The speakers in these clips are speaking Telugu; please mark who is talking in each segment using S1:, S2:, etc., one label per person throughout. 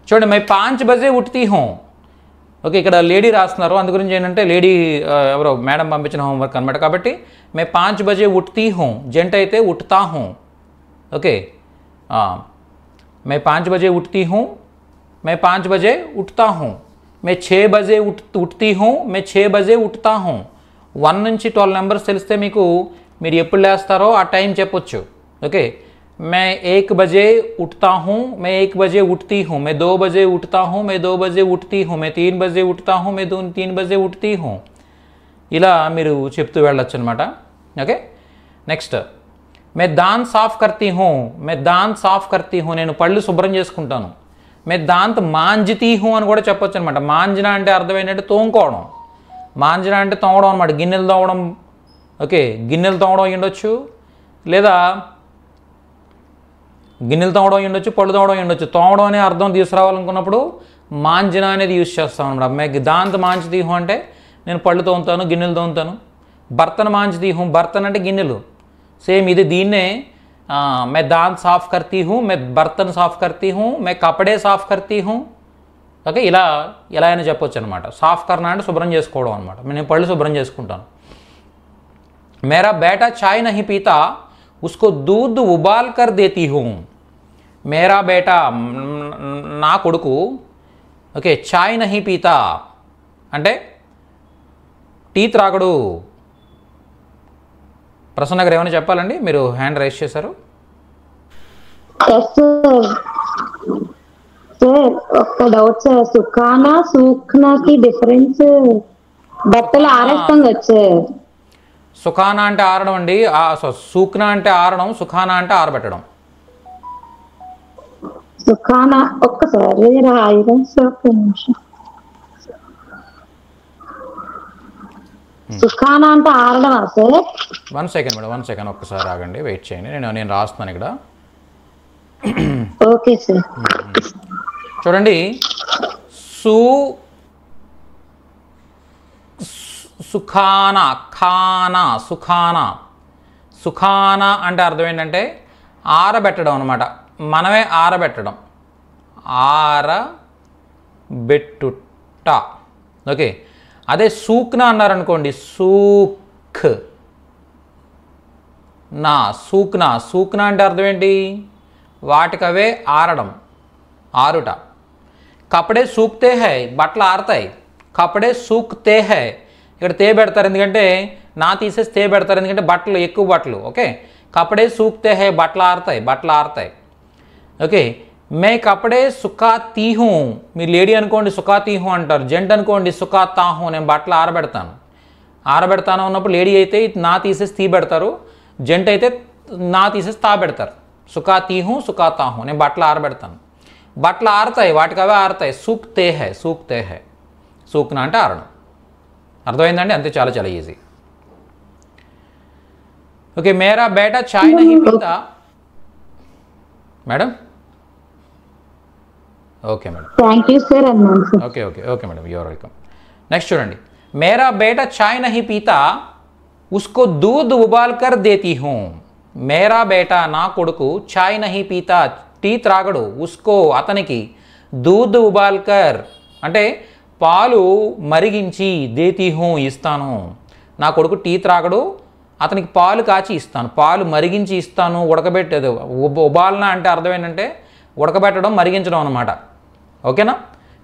S1: చూడండి मैं 5 बजे उठती हूँ. ఓకే, ఇక్కడ లేడీ రాస్తున్నారు, అందు గురించి ఏంటంటే లేడీ ఎవరో మేడం పంపించిన హోంవర్క్ అనమాట. కాబట్టి मैं 5 बजे उठती हूँ, జంట అయితే उठता हूँ. ఓకే, मैं 5 बजे उठती हूँ, मैं 5 बजे उठता हूँ. मैं 6 बजे उठती हूँ, मैं 6 बजे उठता हूँ. 1 నుంచి 12 నెంబర్స్ తెలిస్తే మీకు మీరు ఎప్పుడు లేస్తారో ఆ టైం చెప్పొచ్చు. ఓకే, मैं 1 बजे उठता हूँ, मैं 1 बजे उठती हूँ. मैं 2 बजे उठता हूँ, मैं 2 बजे उठती हूँ. मैं 3 बजे उठता हूँ, मैं 3 बजे उठती हूँ. ఇలా మీరు చెప్తూ వెళ్ళొచ్చు అనమాట. ఓకే, నెక్స్ట్ मैं दांत साफ करती हूँ, मैं दांत साफ करती हूँ. నేను పళ్ళు శుభ్రం చేసుకుంటాను. मैं दांत मांजती हूँ అని కూడా చెప్పొచ్చు అనమాట. మాంజన అంటే అర్థం ఏంటంటే తోముకోవడం, మాంజన అంటే తోమడం అనమాట. గిన్నెలు తోమడం. ఓకే, గిన్నెలు తోమడం ఉండొచ్చు, లేదా గిన్నెలు తోమడం ఉండొచ్చు, పళ్ళు తోమడం ఉండొచ్చు. తోమడం అనే అర్థం తీసుకురావాలనుకున్నప్పుడు మాంజన అనేది యూజ్ చేస్తాం అనమాట. మే దాంత మాంజతీ హూ అంటే నేను పళ్ళు తోముతాను, గిన్నెలు తోముతాను. బర్తన్ మాంజతీ హూ, బర్తన్ అంటే గిన్నెలు. సేమ్ ఇది దీన్నే मैं दांत साफ करती हूँ, मैं बर्तन साफ करती हूँ, मैं कपड़े साफ करती हूँ. ఓకే, ఇలా ఎలా అయినా చెప్పొచ్చు అనమాట. సాఫ్ కర్నా అంటే శుభ్రం చేసుకోవడం అనమాట. నేను పళ్ళు శుభ్రం చేసుకుంటాను. मेरा बेटा चाय नहीं पीता, उसको दूध उबाल कर देती हूँ. मेरा बेटा నా కొడుకు ఓకే చాయ్ నహీ పీతా అంటే టీ త్రాగడు. ప్రసన్న గారు ఏమైనా చెప్పాలండి? మీరు హ్యాండ్ రైజ్ చేశారు.
S2: ఒక డౌట్ సార్, సుఖానా సూఖ్నాకి డిఫరెన్స్ బట్టలు ఆరేస్తాం కదా సార్.
S1: సుఖానా అంటే ఆరడం అండి, సూక్నా అంటే ఆరడం, సుఖానా అంటే ఆరబెట్టడం.
S2: సుఖానా ఒక్కసారి రాయడం సార్, ఒక్క నిమిషం. సుఖానా అంటే ఆరడమా సార్?
S1: 1 సెకండ్ మేడం, 1 సెకండ్ ఒక్కసారి ఆగండి, వెయిట్ చేయండి. నేను రాస్తున్నాను ఇక్కడ.
S2: Okay sir.
S1: చూడండి, సుఖానా, ఖానా, సుఖానా. సుఖానా అంటే అర్థం ఏంటంటే ఆరబెట్టడం అనమాట. మనమే ఆరబెట్టడం, ఆరబెట్టుట. ఓకే, అదే సూక్నా అన్నారనుకోండి, సూక్ నా, సూక్నా. సూక్నా అంటే అర్థం ఏంటి? వాటికవే ఆరడం, ఆరుట. కపడే సూక్తే హై, బట్టలు ఆరుతాయి. కపడే సూక్తే హై, ఇక్కడ తే పెడతారు ఎందుకంటే నా తీసేసి తే పెడతారు ఎందుకంటే బట్టలు ఎక్కువ బట్టలు. ఓకే, కపడే సూక్తే హై, బట్టలు ఆరుతాయి, బట్టలు ఆరుతాయి. ఓకే, మే కపడే సుఖాతీ హూ. మీరు లేడీ అనుకోండి సుఖాతీ హూ అంటారు, జెంట్ అనుకోండి సుఖాతా హూ. నేను బట్టలు ఆరబెడతాను. ఆరబెడతాను అన్నప్పుడు లేడీ అయితే నా తీసేసి తీ పెడతారు, జెంట్ అయితే నా తీసేసి తా పెడతారు. సుఖాతీ హూ, సుఖాతా హూ. నేను బట్టలు ఆరబెడతాను. బట్టలు ఆరుతాయి, వాటికి అవే ఆరుతాయి. సూక్తే హై, సూక్తే హై. సూక్నా అంటే ఆరడం. అర్థమైందండి? అంతే, చాలా చాలా ఈజీ. ఓకే, మేరా బేటా చాయ్ నహీ పీతా. Madam okay madam,
S2: thank you sir అన్నాను సార్.
S1: Okay okay okay madam, you're welcome. Next చూడండి, మేరా బేటా చాయ్ నహీ పీతా, ఉస్కో దూద్ ఉబాల్ కర్ దేతీ హూ. మేరా బేటా నా కొడుకు చాయ్ నహీ పీతా టీ త్రాగడు. ఉస్కో అతనికి దూద్ ఉబాల్ కర్ అంటే పాలు మరిగించి దేతీ హూ ఇస్తాను. నా కొడుకు టీ త్రాగడు, అతనికి పాలు కాచి ఇస్తాను, పాలు మరిగించి ఇస్తాను. ఉడకబెట్టేది ఉబాలన అంటే అర్థం ఏంటంటే ఉడకబెట్టడం, మరిగించడం అనమాట. ఓకేనా?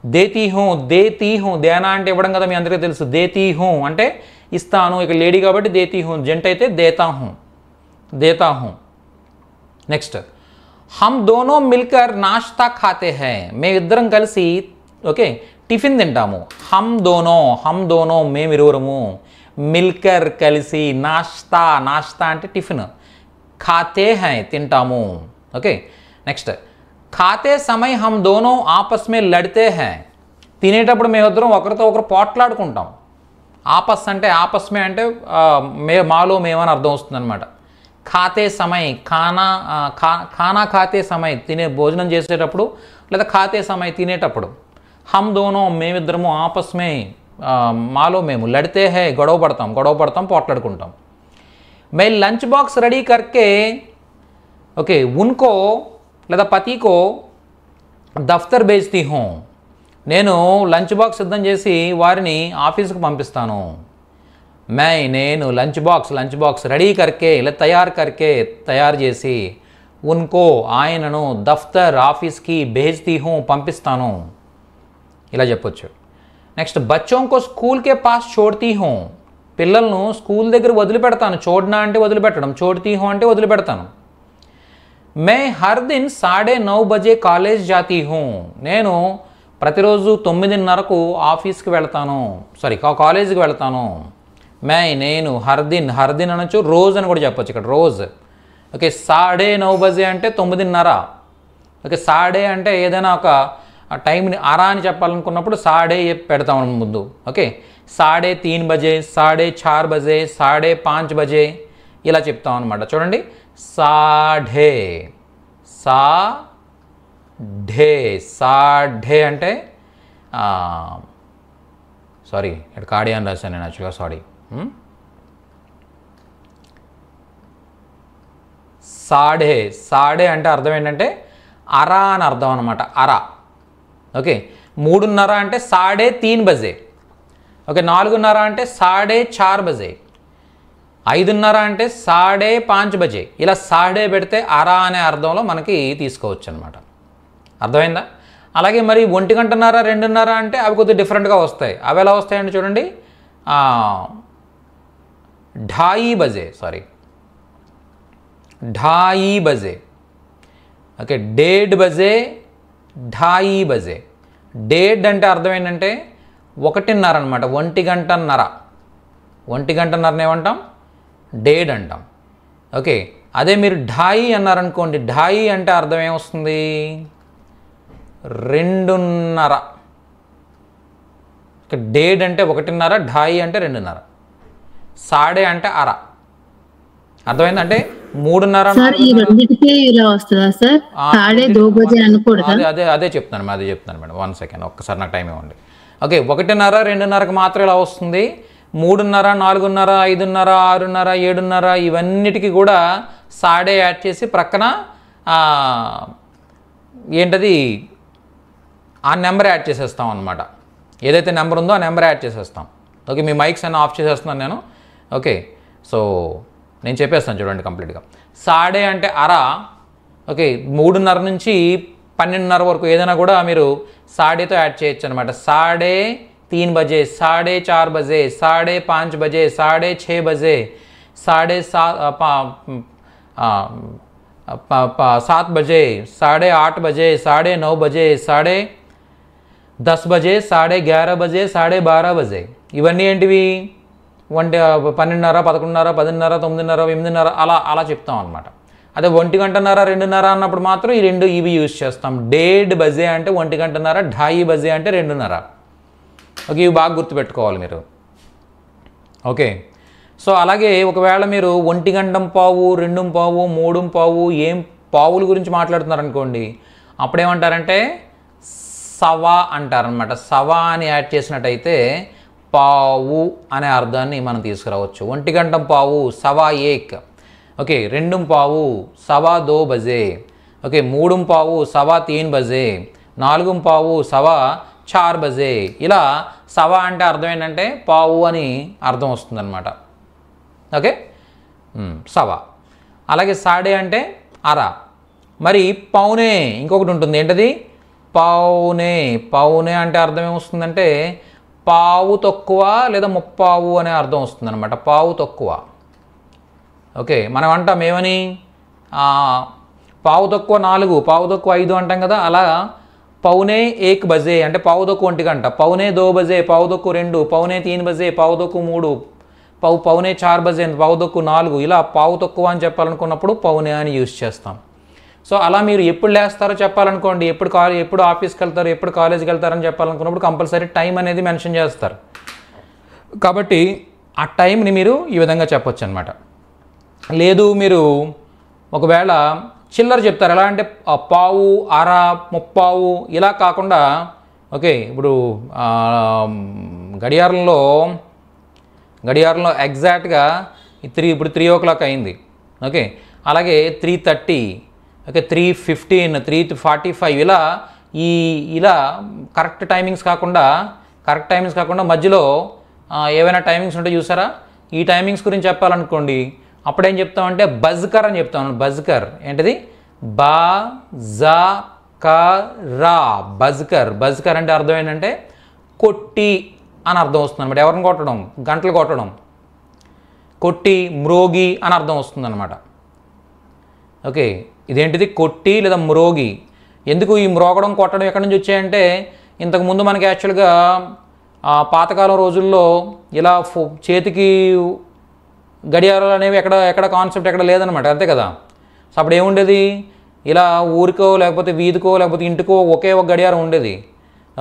S1: దేతీ హూ, దేతీ హూ. దేనా అంటే ఇవ్వడం కదా, మీ అందరికీ తెలుసు. దేతీ హూ అంటే ఇస్తాను. ఇక లేడీ కాబట్టి దేతీ హూ, జంట అయితే దేతా హూ, దేతా హూ. నెక్స్ట్, హమ్ దోనో మిల్కర్ నాష్తా ఖాతే హై. మేమిద్దరం కలిసి ఓకే టిఫిన్ తింటాము. హమ్ దోనో మేమిరువురము. మిల్కర్ కలిసి, నాష్తా, నాష్తా అంటే టిఫిన్, ఖాతే హై తింటాము. ఓకే, నెక్స్ట్, ఖాతే సమయ హమ్ దోనో ఆపస్ మే లడితే హై. తినేటప్పుడు మేమిద్దరం ఒకరితో ఒకరు పోట్లాడుకుంటాం. ఆపస్ అంటే ఆపస్ మే అంటే మాలో మేమని అర్థం వస్తుంది అనమాట. ఖాతే సమయ్, ఖానా ఖాతే సమయ్ తినే భోజనం చేసేటప్పుడు, లేదా ఖాతే సమయ్ తినేటప్పుడు. హమ్ దోనో మేమిద్దరము, ఆపస్ మే మాలో మేము, లడితే హై గొడవ పడతాం, పోట్లాడుకుంటాం. మే లంచ్ బాక్స్ రెడీ కర్కే ఓకే ఉన్కో లేదా పతికో దఫ్తర్ బేజ్తీ హూ, నేను లంచ్ బాక్స్ సిద్ధం చేసి వారిని ఆఫీస్కి పంపిస్తాను. నేను లంచ్ బాక్స్ రెడీ కర్కే ఇలా తయారు చేసి ఉన్కో ఆయనను దఫ్తర్ ఆఫీస్కి భేజ్తీ హూ పంపిస్తాను, ఇలా చెప్పొచ్చు. నెక్స్ట్ బచ్చోంకో స్కూల్కే పాస్ చోడ్తీ హూ, పిల్లలను స్కూల్ దగ్గర వదిలిపెడతాను. చోడ్నా అంటే వదిలిపెట్టడం, చోడ్తీ హూ అంటే వదిలిపెడతాను. మే హర్ దిన్ 9:30 బజే కాలేజ్ జాతీ హూ, నేను ప్రతిరోజు 9:30కు ఆఫీస్కి వెళ్తాను, కాలేజీకి వెళ్తాను. నేను హర్దిన్ అనొచ్చు, రోజు అని కూడా చెప్పొచ్చు ఇక్కడ, రోజు. ఓకే 9:30 బజే అంటే 9:30. ఓకే సాడే అంటే ఏదైనా ఒక టైంని అరా అని చెప్పాలనుకున్నప్పుడు సాడే పెడతాం ముందు. ఓకే 3:30 బజే, 4:30 బజే, 5:30 బజే ఇలా చెప్తాం అనమాట. చూడండి సాఢే అంటే సారీ ఇక్కడ కాడి అని రాశాను నేను యాక్చువల్గా, సారీ. సాడే అంటే అర్థం ఏంటంటే అరా అని అర్థం అనమాట, అరా. ఓకే 3:30 అంటే 3:30 బజే. ఓకే 4:30 అంటే 4:30 బజే. 5:30 అంటే 5:30 బజే. ఇలా సాడే పెడితే అరా అనే అర్థంలో మనకి తీసుకోవచ్చు అనమాట. అర్థమైందా? అలాగే మరి 1:30, 2:30 అంటే అవి కొద్దిగా డిఫరెంట్గా వస్తాయి. అవి ఎలా వస్తాయంటే చూడండి 2:30 బజే, 2:30 బజే. ఓకే 1:30 బజే, 2:30 బజే. 1:30 అంటే అర్థం ఏంటంటే 1:30 అనమాట, 1:30. 1:30 ఏమంటాం? 1:30 అంటాం. ఓకే అదే మీరు 2:30 అన్నారనుకోండి, 2:30 అంటే అర్థం ఏమొస్తుంది? 2:30. ఓకే 1:30 అంటే 1:30, 2:30 అంటే 2:30, సాడే అంటే అర. అర్థమైంది? అంటే 3:30 అదే చెప్తాను మేడం, 1 సెకండ్ ఒక్కసారి నాకు టైం ఇవ్వండి. ఓకే 1:30, 2:30కి మాత్రం ఇలా వస్తుంది. 3:30, 4:30, 5:30, 6:30, 7:30 ఇవన్నిటికీ కూడా సాడే యాడ్ చేసి ప్రక్కన ఏంటది ఆ నెంబర్ యాడ్ చేసేస్తాం అనమాట. ఏదైతే నెంబర్ ఉందో ఆ నెంబర్ యాడ్ చేసేస్తాం. ఓకే మీ మైక్స్ అన్నీ ఆఫ్ చేసేస్తున్నాను నేను. ఓకే సో నేను చెప్పేస్తాను చూడండి కంప్లీట్గా. సాడే అంటే అర. ఓకే 3:30 నుంచి 12:30 వరకు ఏదైనా కూడా మీరు సాడేతో యాడ్ చేయొచ్చు అనమాట. 3:30 బజే, 4:30 బజే, 5:30 బజే, 6:30 బజే, 7:30 బజే, 8:30 బజే, 9:30 బజే, 10:30 బజే, 11:30 బజే, 12:30 బజే. ఇవన్నీ ఏంటివి? 12:30, 11:30, 10:30, 9:30, 8:30 అలా చెప్తాం అనమాట. అదే 1:30, 2:30 అన్నప్పుడు మాత్రం ఈ రెండు ఇవి యూజ్ చేస్తాం. 1:30 బజే అంటే 1:30, 2:30 బజే అంటే 2:30. ఓకే ఇవి బాగా గుర్తుపెట్టుకోవాలి మీరు. ఓకే సో అలాగే ఒకవేళ మీరు 1:15, 2:15, 3:15 ఏం పావుల గురించి మాట్లాడుతున్నారనుకోండి, అప్పుడేమంటారంటే సవా అంటారనమాట. సవా అని యాడ్ చేసినట్టయితే పావు అనే అర్థాన్ని మనం తీసుకురావచ్చు. 1:15 సవా ఏక్. ఓకే 2:15 2:15 బజే. ఓకే 3:15 3:15 బజే. 4:15 4:15 బజే. ఇలా సవా అంటే అర్థం ఏంటంటే పావు అని అర్థం వస్తుందన్నమాట. ఓకే సవా. అలాగే సాడే అంటే అర. మరి పౌనే ఇంకొకటి ఉంటుంది, ఏంటది? పౌనే అంటే అర్థం ఏమొస్తుందంటే పావు తక్కువ లేదా ముప్పావు అనే అర్థం వస్తుందన్నమాట. పావు తక్కువ. ఓకే మనం అంటాం ఏమని? పావు తక్కువ 4, పావు తక్కువ 5 అంటాం కదా. అలా పౌనే 1 బజే అంటే పావు తక్కువ 1 గంట. పౌనే 2 బజే, పావు తక్కువ 2, పౌనే 3 బజే, పావు తక్కువ 3, పౌనే 4 బజే, పావు తక్కువ 4. ఇలా పావు తక్కువ అని చెప్పాలనుకున్నప్పుడు పౌనే అని యూజ్ చేస్తాం. సో అలా మీరు ఎప్పుడు లేస్తారో చెప్పాలనుకోండి, ఎప్పుడు ఆఫీస్కి వెళ్తారు, ఎప్పుడు కాలేజీకి వెళ్తారని చెప్పాలనుకున్నప్పుడు కంపల్సరీ టైం అనేది మెన్షన్ చేస్తారు. కాబట్టి ఆ టైంని మీరు ఈ విధంగా చెప్పొచ్చు అనమాట. లేదు మీరు ఒకవేళ చిల్లర చెప్తారు, ఎలా అంటే పావు, అర, ముప్పావు ఇలా కాకుండా. ఓకే ఇప్పుడు గడియారంలో ఎగ్జాక్ట్గా ఇప్పుడు 3 o'clock అయింది. ఓకే అలాగే 3:30, ఓకే 3:15, 3:45 ఇలా ఇలా కరెక్ట్ టైమింగ్స్ కాకుండా మధ్యలో ఏవైనా టైమింగ్స్ ఉంటే చూసారా, ఈ టైమింగ్స్ గురించి చెప్పాలనుకోండి అప్పుడేం చెప్తామంటే బజ్కర్ అని చెప్తాం. బజ్కర్ ఏంటిది? బజకరా, బజ్కర్ అంటే అర్థం ఏంటంటే కొట్టి అని అర్థం వస్తుంది అనమాట. ఎవరిని కొట్టడం? గంటలు కొట్టడం. కొట్టి, మ్రోగి అని అర్థం వస్తుంది అనమాట. ఓకే, ఇదేంటిది? కొట్టి లేదా మ్రోగి. ఎందుకు ఈ మ్రోగడం కొట్టడం ఎక్కడి నుంచి వచ్చాయంటే, ఇంతకుముందు మనకి యాక్చువల్గా పాతకాలం రోజుల్లో ఇలా చేతికి గడియారాలు అనేవి ఎక్కడ కాన్సెప్ట్ ఎక్కడ లేదనమాట, అంతే కదా. సో అప్పుడు ఏముండేది? ఇలా ఊరికో లేకపోతే వీధికో లేకపోతే ఇంటికో ఒకే ఒక గడియారం ఉండేది.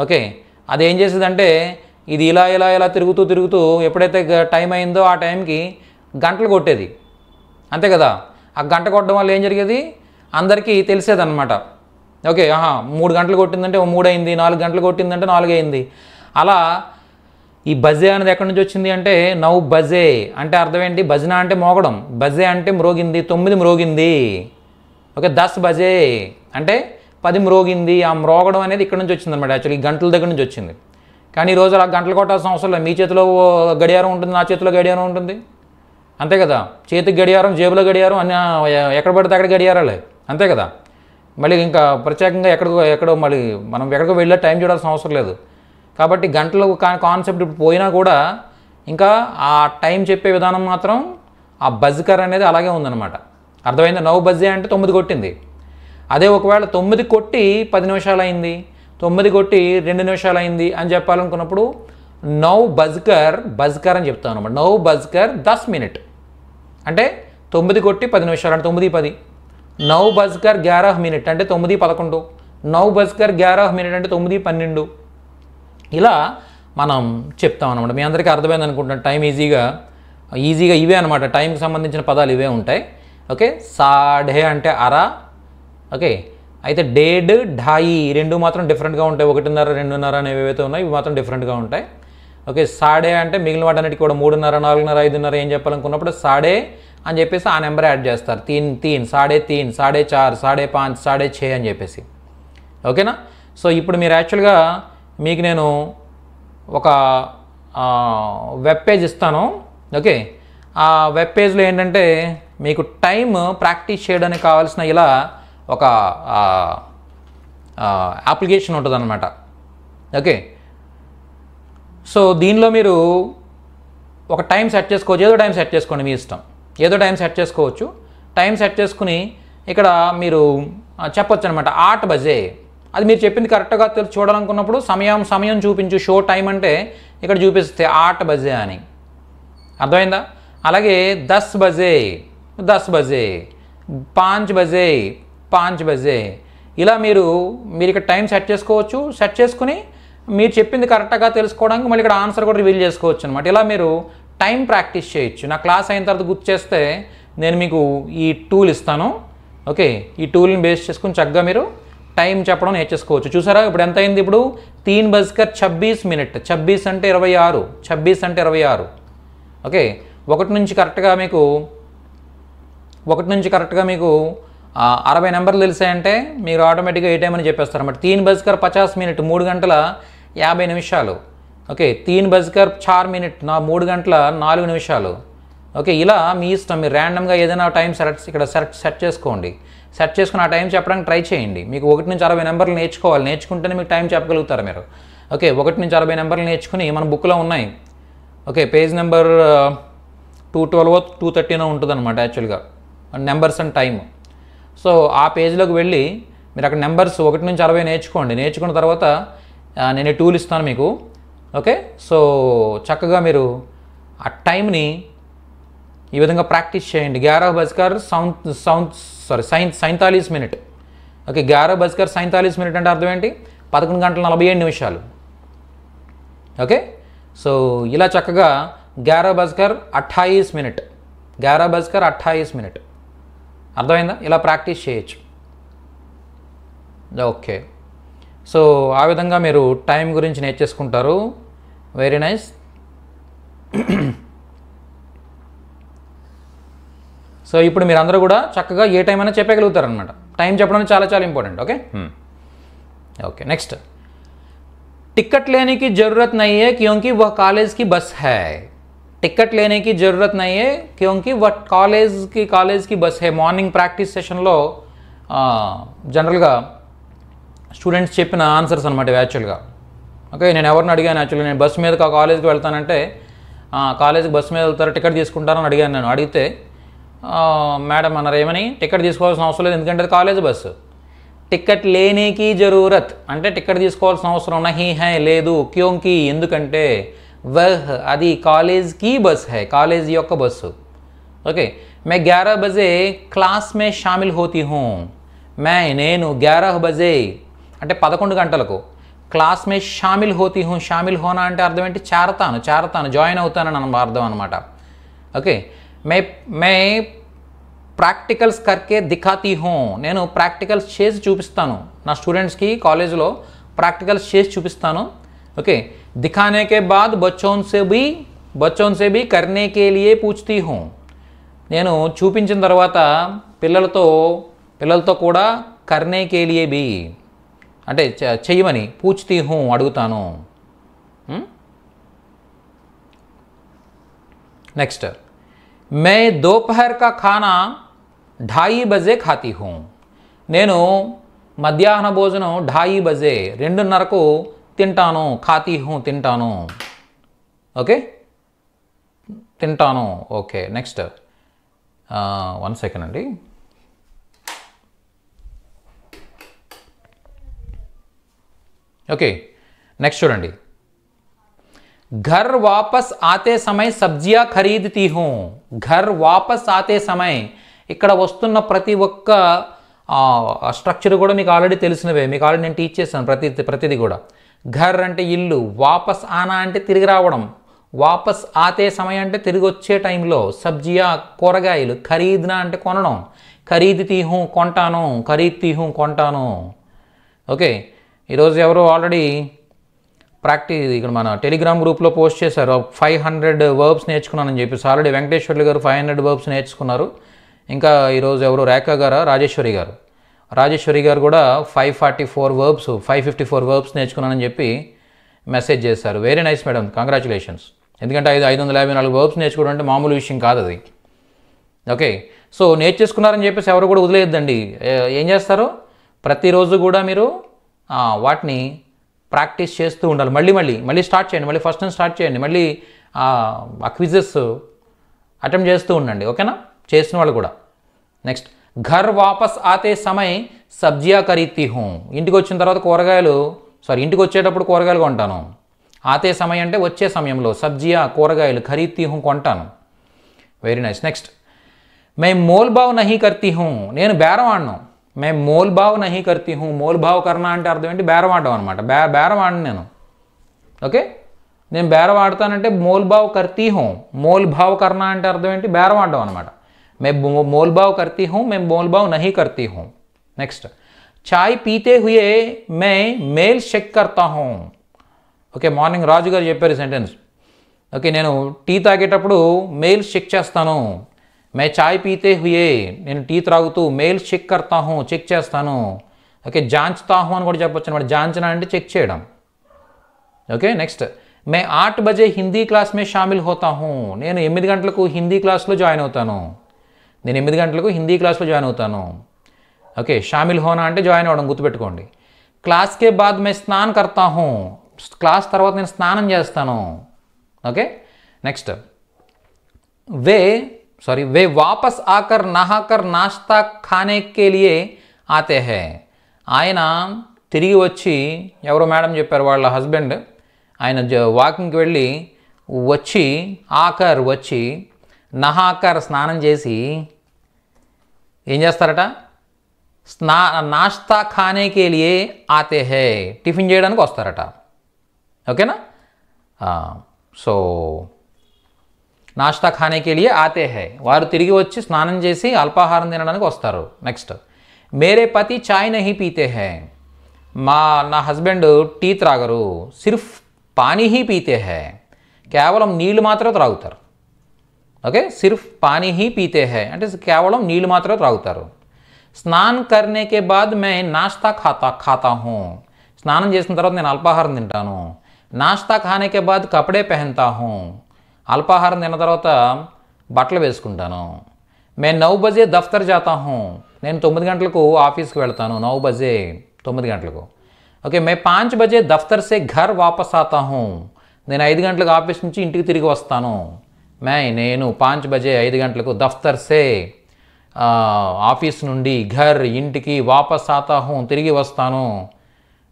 S1: ఓకే, అది ఏం చేసేదంటే ఇది ఇలా తిరుగుతూ ఎప్పుడైతే టైం అయిందో ఆ టైంకి గంటలు కొట్టేది, అంతే కదా. ఆ గంట కొట్టడం వల్ల ఏం జరిగేది? అందరికీ తెలిసేదన్నమాట. ఓకే, 3 గంటలు కొట్టిందంటే 3 అయింది, 4 గంటలు కొట్టిందంటే 4 అయింది. అలా ఈ బజే అనేది ఎక్కడి నుంచి వచ్చింది అంటే, నౌ బజే అంటే అర్థం ఏంటి? భజన అంటే మోగడం, బజే అంటే మ్రోగింది, 9 మ్రోగింది. ఓకే, 10 బజే అంటే 10 మ్రోగింది. ఆ మ్రోగడం అనేది ఇక్కడ నుంచి వచ్చింది అనమాట. యాక్చువల్లీ గంటల దగ్గర నుంచి వచ్చింది. కానీ ఈరోజు అలా గంటలు కొట్టాల్సిన అవసరం లేదు. మీ చేతిలో గడియారం ఉంటుంది, నా చేతిలో గడియారం ఉంటుంది, అంతే కదా. చేతికి గడియారం, జేబులో గడియారం, అన్నీ ఎక్కడ పడితే అక్కడ గడియారాలే, అంతే కదా. మళ్ళీ ఇంకా ప్రత్యేకంగా ఎక్కడో మళ్ళీ మనం ఎక్కడికో వెళ్ళే టైం చూడాల్సిన అవసరం లేదు. కాబట్టి గంటలు కాన్సెప్ట్ ఇప్పుడు పోయినా కూడా ఇంకా ఆ టైం చెప్పే విధానం మాత్రం ఆ బజ్కర్ అనేది అలాగే ఉందన్నమాట. అర్థమైంది? నౌ బజ్జే అంటే 9 కొట్టింది. అదే ఒకవేళ 9 కొట్టి 10 నిమిషాలు అయింది, 9 కొట్టి 2 నిమిషాలు అయింది అని చెప్పాలనుకున్నప్పుడు నౌ బజ్కర్ అని చెప్తాను అనమాట. నౌ బజ్కర్ 10 మినిట్ అంటే 9 కొట్టి 10 నిమిషాలు అంటే 9:10. నౌ బజ్కర్ 11 మినిట్ అంటే 9:11. నౌ బజ్కర్ 11 మినిట్ అంటే 9:12. ఇలా మనం చెప్తాం అనమాట. మీ అందరికీ అర్థమైంది అనుకుంటున్నాను. టైం ఈజీగా ఇవే అనమాట. టైంకి సంబంధించిన పదాలు ఇవే ఉంటాయి. ఓకే, సాఢే అంటే అర. ఓకే, అయితే డేడ్, ఢాయి రెండు మాత్రం డిఫరెంట్గా ఉంటాయి. 1:30, 2:30 అనేవి ఏవైతే ఉన్నాయో ఇవి మాత్రం డిఫరెంట్గా ఉంటాయి. ఓకే, సాడే అంటే మిగిలిన వాటన్నిటికీ కూడా 3:30, 4:30, 5:30 ఏం చెప్పాలనుకున్నప్పుడు సాడే అని చెప్పేసి ఆ నెంబర్ యాడ్ చేస్తారు. 3, సాడే 3, 4:30, 5:30, 6:30 అని చెప్పేసి. ఓకేనా. సో ఇప్పుడు మీరు యాక్చువల్గా మీకు నేను ఒక వెబ్ పేజ్ ఇస్తాను. ఓకే, ఆ వెబ్ పేజ్లో ఏంటంటే మీకు టైం ప్రాక్టీస్ చేయడానికి కావాల్సిన ఇలా ఒక అప్లికేషన్ ఉంటుంది అన్నమాట. ఓకే, సో దీనిలో మీరు ఒక టైం సెట్ చేసుకోవచ్చు. ఏదో టైం సెట్ చేసుకోండి, మీ ఇష్టం. ఏదో టైం సెట్ చేసుకోవచ్చు. టైం సెట్ చేసుకుని ఇక్కడ మీరు చెప్పొచ్చు అనమాట 8 బజే. అది మీరు చెప్పింది కరెక్ట్గా చూడాలనుకున్నప్పుడు సమయం చూపించు, షో టైం అంటే ఇక్కడ చూపిస్తే 8 బజే అని. అర్థమైందా? అలాగే 10 బజే 10 బజే, 5 బజే 5 బజే. ఇలా మీరు ఇక్కడ టైం సెట్ చేసుకోవచ్చు. సెట్ చేసుకుని మీరు చెప్పింది కరెక్ట్గా తెలుసుకోవడానికి మళ్ళీ ఇక్కడ ఆన్సర్ కూడా రివీల్ చేసుకోవచ్చు అనమాట. ఇలా మీరు టైం ప్రాక్టీస్ చేయొచ్చు. నా క్లాస్ అయిన తర్వాత గుర్తు చేస్తే నేను మీకు ఈ టూల్ ఇస్తాను. ఓకే, ఈ టూల్ని బేస్ చేసుకుని చక్కగా మీరు టైం చెప్పడం నేర్చేసుకోవచ్చు. చూసారా ఇప్పుడు ఎంత అయింది? ఇప్పుడు 3:26 మినిట్. 26 అంటే 26, 26 అంటే 26. ఓకే, 1 నుంచి కరెక్ట్గా మీకు 60 నెంబర్లు తెలిసాయంటే మీరు ఆటోమేటిక్గా ఏ టైం అని చెప్పేస్తారు అన్నమాట. 3:50 మినిట్ 3 గంటల 50 నిమిషాలు. ఓకే, 3:04 మినిట్ 3 గంటల 4 నిమిషాలు. ఓకే, ఇలా మీ ఇష్టం. మీరు ర్యాండమ్గా ఏదైనా టైం ఇక్కడ సెట్ చేసుకోండి. సెట్ చేసుకుని ఆ టైం చెప్పడానికి ట్రై చేయండి. మీకు 1 నుంచి 60 నెంబర్లు నేర్చుకోవాలి. నేర్చుకుంటేనే మీకు టైం చెప్పగలుగుతారు మీరు. ఓకే, 1 నుంచి 60 నెంబర్లు నేర్చుకుని మన బుక్లో ఉన్నాయి. ఓకే, పేజ్ నెంబర్ 212, 213 ఉంటుంది అనమాట యాక్చువల్గా నెంబర్స్ అండ్ టైం. సో ఆ పేజ్లోకి వెళ్ళి మీరు అక్కడ నెంబర్స్ 1 నుంచి 60 నేర్చుకోండి. నేర్చుకున్న తర్వాత నేను టూల్ ఇస్తాను మీకు. ఓకే, సో చక్కగా మీరు ఆ టైంని ఈ విధంగా ప్రాక్టీస్ చేయండి. 47 మినిట్. ఓకే, 47 మినిట్ అంటే అర్థం ఏంటి? 11 గంటల 47 నిమిషాలు. ఓకే, సో ఇలా చక్కగా 11:28 మినిట్, 11:28 మినిట్. అర్థమైందా? ఇలా ప్రాక్టీస్ చేయొచ్చు. ఓకే, సో ఆ విధంగా మీరు టైం గురించి నేర్చేసుకుంటారు. Very nice. సో ఇప్పుడు మీరందరూ కూడా చక్కగా ఏ టైం అయినా చెప్పగలుగుతారనమాట. టైం చెప్పడం చాలా చాలా important. Okay, okay next, ticket लेने की ज़रूरत नहीं है क्योंकि वह कॉलेज की बस है। टिकट लेने की ज़रूरत नहीं है क्योंकि वह कॉलेज की बस है। మార్నింగ్ ప్రాక్టీస్ సెషన్లో జనరల్గా స్టూడెంట్స్ చెప్పిన ఆన్సర్స్ అనమాట యాక్చువల్గా. ఓకే, నేను ఎవరిని అడిగాను యాక్చువల్గా, నేను బస్సు మీద కాలేజ్కి వెళ్తానంటే కాలేజ్కి బస్సు మీద వెళ్తారు, టికెట్ తీసుకుంటారని అడిగాను. నేను అడిగితే మేడం అన్నారు ఏమని, టికెట్ తీసుకోవాల్సిన అవసరం లేదు ఎందుకంటే అది కాలేజ్ బస్సు. టికెట్ లేనేకి జరూరత్ అంటే టికెట్ తీసుకోవాల్సిన అవసరం నహీ హై లేదు, క్యోంకి ఎందుకంటే, వహ్ అది కాలేజ్ की बस है, కాలేజ్ యొక్క బస్సు. ఓకే, मैं 11 बजे क्लास में शामिल होती हूँ. నేను 11 बजे అంటే 11 గంటలకు క్లాస్ మే షామిల్ హోతీ హూ. షామిల్ హోనా అంటే అర్థం ఏంటి, చేరతాను జాయిన్ అవుతానని అర్థం అనమాట. ఓకే, మే ప్రాక్టికల్స్ కర్కే దిఖాతీ హూ. నేను ప్రాక్టికల్స్ చేసి చూపిస్తాను నా స్టూడెంట్స్కి, కాలేజ్లో ప్రాక్టికల్స్ చేసి చూపిస్తాను. ఓకే, दिखाने के बाद बच्चों से भी करने के लिए पूछती हूँ. నేను చూపించిన తర్వాత పిల్లలతో కూడా करने के लिए भी అంటే చెయ్యమని పూछती हूँ అడుగుతాను. నెక్స్ట్, मैं दोपहर का खाना 2:30 बजे खाती हूँ. నేను మధ్యాహ్న భోజనం 2:30 बजे 2:30కు తింటాను. ఖాతీ హూ తింటాను. ఓకే, తింటాను. ఓకే నెక్స్ట్, 1 సెకండ్ అండి. ఓకే నెక్స్ట్ చూడండి, घर वापस आते समय सब्जियां खरीदती हूँ. घर वापस आते समय ఇక్కడ వస్తున్న ప్రతి ఒక్క స్ట్రక్చర్ కూడా మీకు ఆల్రెడీ తెలిసినవే, మీకు ఆల్రెడీ నేను టీచ్ చేస్తాను ప్రతిదీ కూడా. ఘర్ అంటే ఇల్లు, వాపస్ ఆనా అంటే తిరిగి రావడం, వాపస్ ఆతే సమయం అంటే తిరిగి వచ్చే టైంలో, సబ్జియా కూరగాయలు, ఖరీద్నా అంటే కొనడం, ఖరీద్తీ హూ కొంటాను, ఖరీద్తీ హూ కొంటాను. ఓకే, ఈరోజు ఎవరు ఆల్రెడీ ఇక్కడ మన టెలిగ్రామ్ గ్రూప్లో పోస్ట్ చేశారు 500 వర్బ్స్ నేర్చుకున్నానని చెప్పేసి. ఆల్రెడీ వెంకటేశ్వర్లు గారు 500 వర్బ్స్ నేర్చుకున్నారు. ఇంకా ఈరోజు ఎవరు రేఖా గారు, రాజేశ్వరి గారు కూడా 554 వర్బ్స్ నేర్చుకున్నానని చెప్పి మెసేజ్ చేశారు. Very nice madam, congratulations. ఎందుకంటే 554 వర్బ్స్ నేర్చుకోవడం అంటే మామూలు విషయం కాదు అది. ఓకే, సో నేర్చేసుకున్నారని చెప్పేసి ఎవరు కూడా వదిలేయద్దండి. ఏం చేస్తారు, ప్రతిరోజు కూడా మీరు వాటిని ప్రాక్టీస్ చేస్తూ ఉండాలి. మళ్ళీ స్టార్ట్ చేయండి, మళ్ళీ ఫస్ట్ నుంచి స్టార్ట్ చేయండి, మళ్ళీ ఆ క్విజెస్ అటెంప్ట్ చేస్తూ ఉండండి. ఓకేనా, చేసిన వాళ్ళు కూడా. నెక్స్ట్, ఘర్ వాపస్ ఆతే సమయ్ సబ్జియా ఖరీద్తీ హూ. ఇంటికి వచ్చిన తర్వాత ఇంటికి వచ్చేటప్పుడు కూరగాయలు కొంటాను. ఆతే సమయం అంటే వచ్చే సమయంలో, సబ్జియా కూరగాయలు, ఖరీద్తీ హూ కొంటాను. Very nice. నెక్స్ట్, మే మోల్ భావ్ నహీ కర్తీ హూ. నేను బేరం ఆడను. మే మోల్ భావ్ నహీ కర్తీ హూ. మోల్ భావ్ కర్నా అంటే అర్థం ఏంటి, బేరం ఆడడం అనమాట. బేరం ఆడను నేను. ఓకే, నేను బేరం ఆడతానంటే మోల్ భావ్ కర్తీ హూ. మోల్ భావ్ కర్నా అంటే అర్థం ఏంటి, బేరం ఆడడం అనమాట. मैं मोल भाव करती हूँ, मैं मोल भाव नहीं करती हूँ. नेक्स्ट, चाय पीते हुए मैं मेल चेक करता हूँ. ఓకే, మార్నింగ్ రాజు గారు చెప్పారు సెంటెన్స్. ఓకే, నేను టీ తాగేటప్పుడు మెయిల్స్ చెక్ చేస్తాను. మే చాయ్ పీతే హుయే, నేను టీ త్రాగుతూ మెయిల్స్ చెక్ కర్తా హూ, చెక్ చేస్తాను. ఓకే, జాంచ్తా హూ అని కూడా చెప్పొచ్చు అనమాట. జాంచనా అంటే చెక్ చేయడం. ఓకే నెక్స్ట్, మే 8 బజే హిందీ క్లాస్ మే షామిల్ హోతా హూ. నేను 8 గంటలకు హిందీ క్లాస్లో జాయిన్ అవుతాను. ఓకే, షామిల్ హోనా అంటే జాయిన్ అవ్వడం, గుర్తుపెట్టుకోండి. క్లాస్ కే బాద్ మే స్నాన్ కర్తా హూ. క్లాస్ తర్వాత నేను స్నానం చేస్తాను. ఓకే నెక్స్ట్, वे वापस आकर नहाकर नाश्ता खाने के लिए आते हैं. ఆయన తిరిగి వచ్చి, ఎవరో మేడం చెప్పారు వాళ్ళ హస్బెండ్, ఆయన వాకింగ్కి వెళ్ళి వచ్చి నహాకర్ స్నానం చేసి ఏం చేస్తారట, నాష్తా ఖానేకే లియే ఆతే హే, టిఫిన్ చేయడానికి వస్తారట. ఓకేనా, సో నాష్తా ఖానేకే లియే ఆతే హే, వారు తిరిగి వచ్చి స్నానం చేసి అల్పాహారం తినడానికి వస్తారు. నెక్స్ట్, మేరే పతి చాయ్ నహీ పీతే హే. నా హస్బెండ్ టీ త్రాగరు. సిర్ఫ్ పానీ హీ పీతే హే, కేవలం నీళ్లు మాత్రమే త్రాగుతారు. ఓకే, సిర్ఫ్ పానీ హీ పీతే హై అంటే కేవలం నీళ్ళు మాత్రమే త్రాగుతారు. స్నాన్ కర్నే కే బాద్ మే నాష్తా ఖాతా హూ. స్నానం చేసిన తర్వాత నేను అల్పాహారం తింటాను. నాష్తా ఖానే కే బాద్ కపడే పెహన్తా హూ, అల్పాహారం తిన్న తర్వాత బట్టలు వేసుకుంటాను. మే 9 బజే దఫ్తర్ జాతా హూ, నేను 9 గంటలకు ఆఫీస్కి వెళ్తాను. 9 బజే 9 గంటలకు. ఓకే, మే 5 బజే దఫ్తర్ సే ఘర్ వాపస్ ఆతా హూ, నేను 5 గంటలకు ఆఫీస్ నుంచి ఇంటికి తిరిగి వస్తాను. నేను 5 బజే 5 గంటలకు దఫ్తర్ సే ఆఫీస్ నుండి ఘర్ ఇంటికి వాపస్ ఆతా హూ, తిరిగి వస్తాను.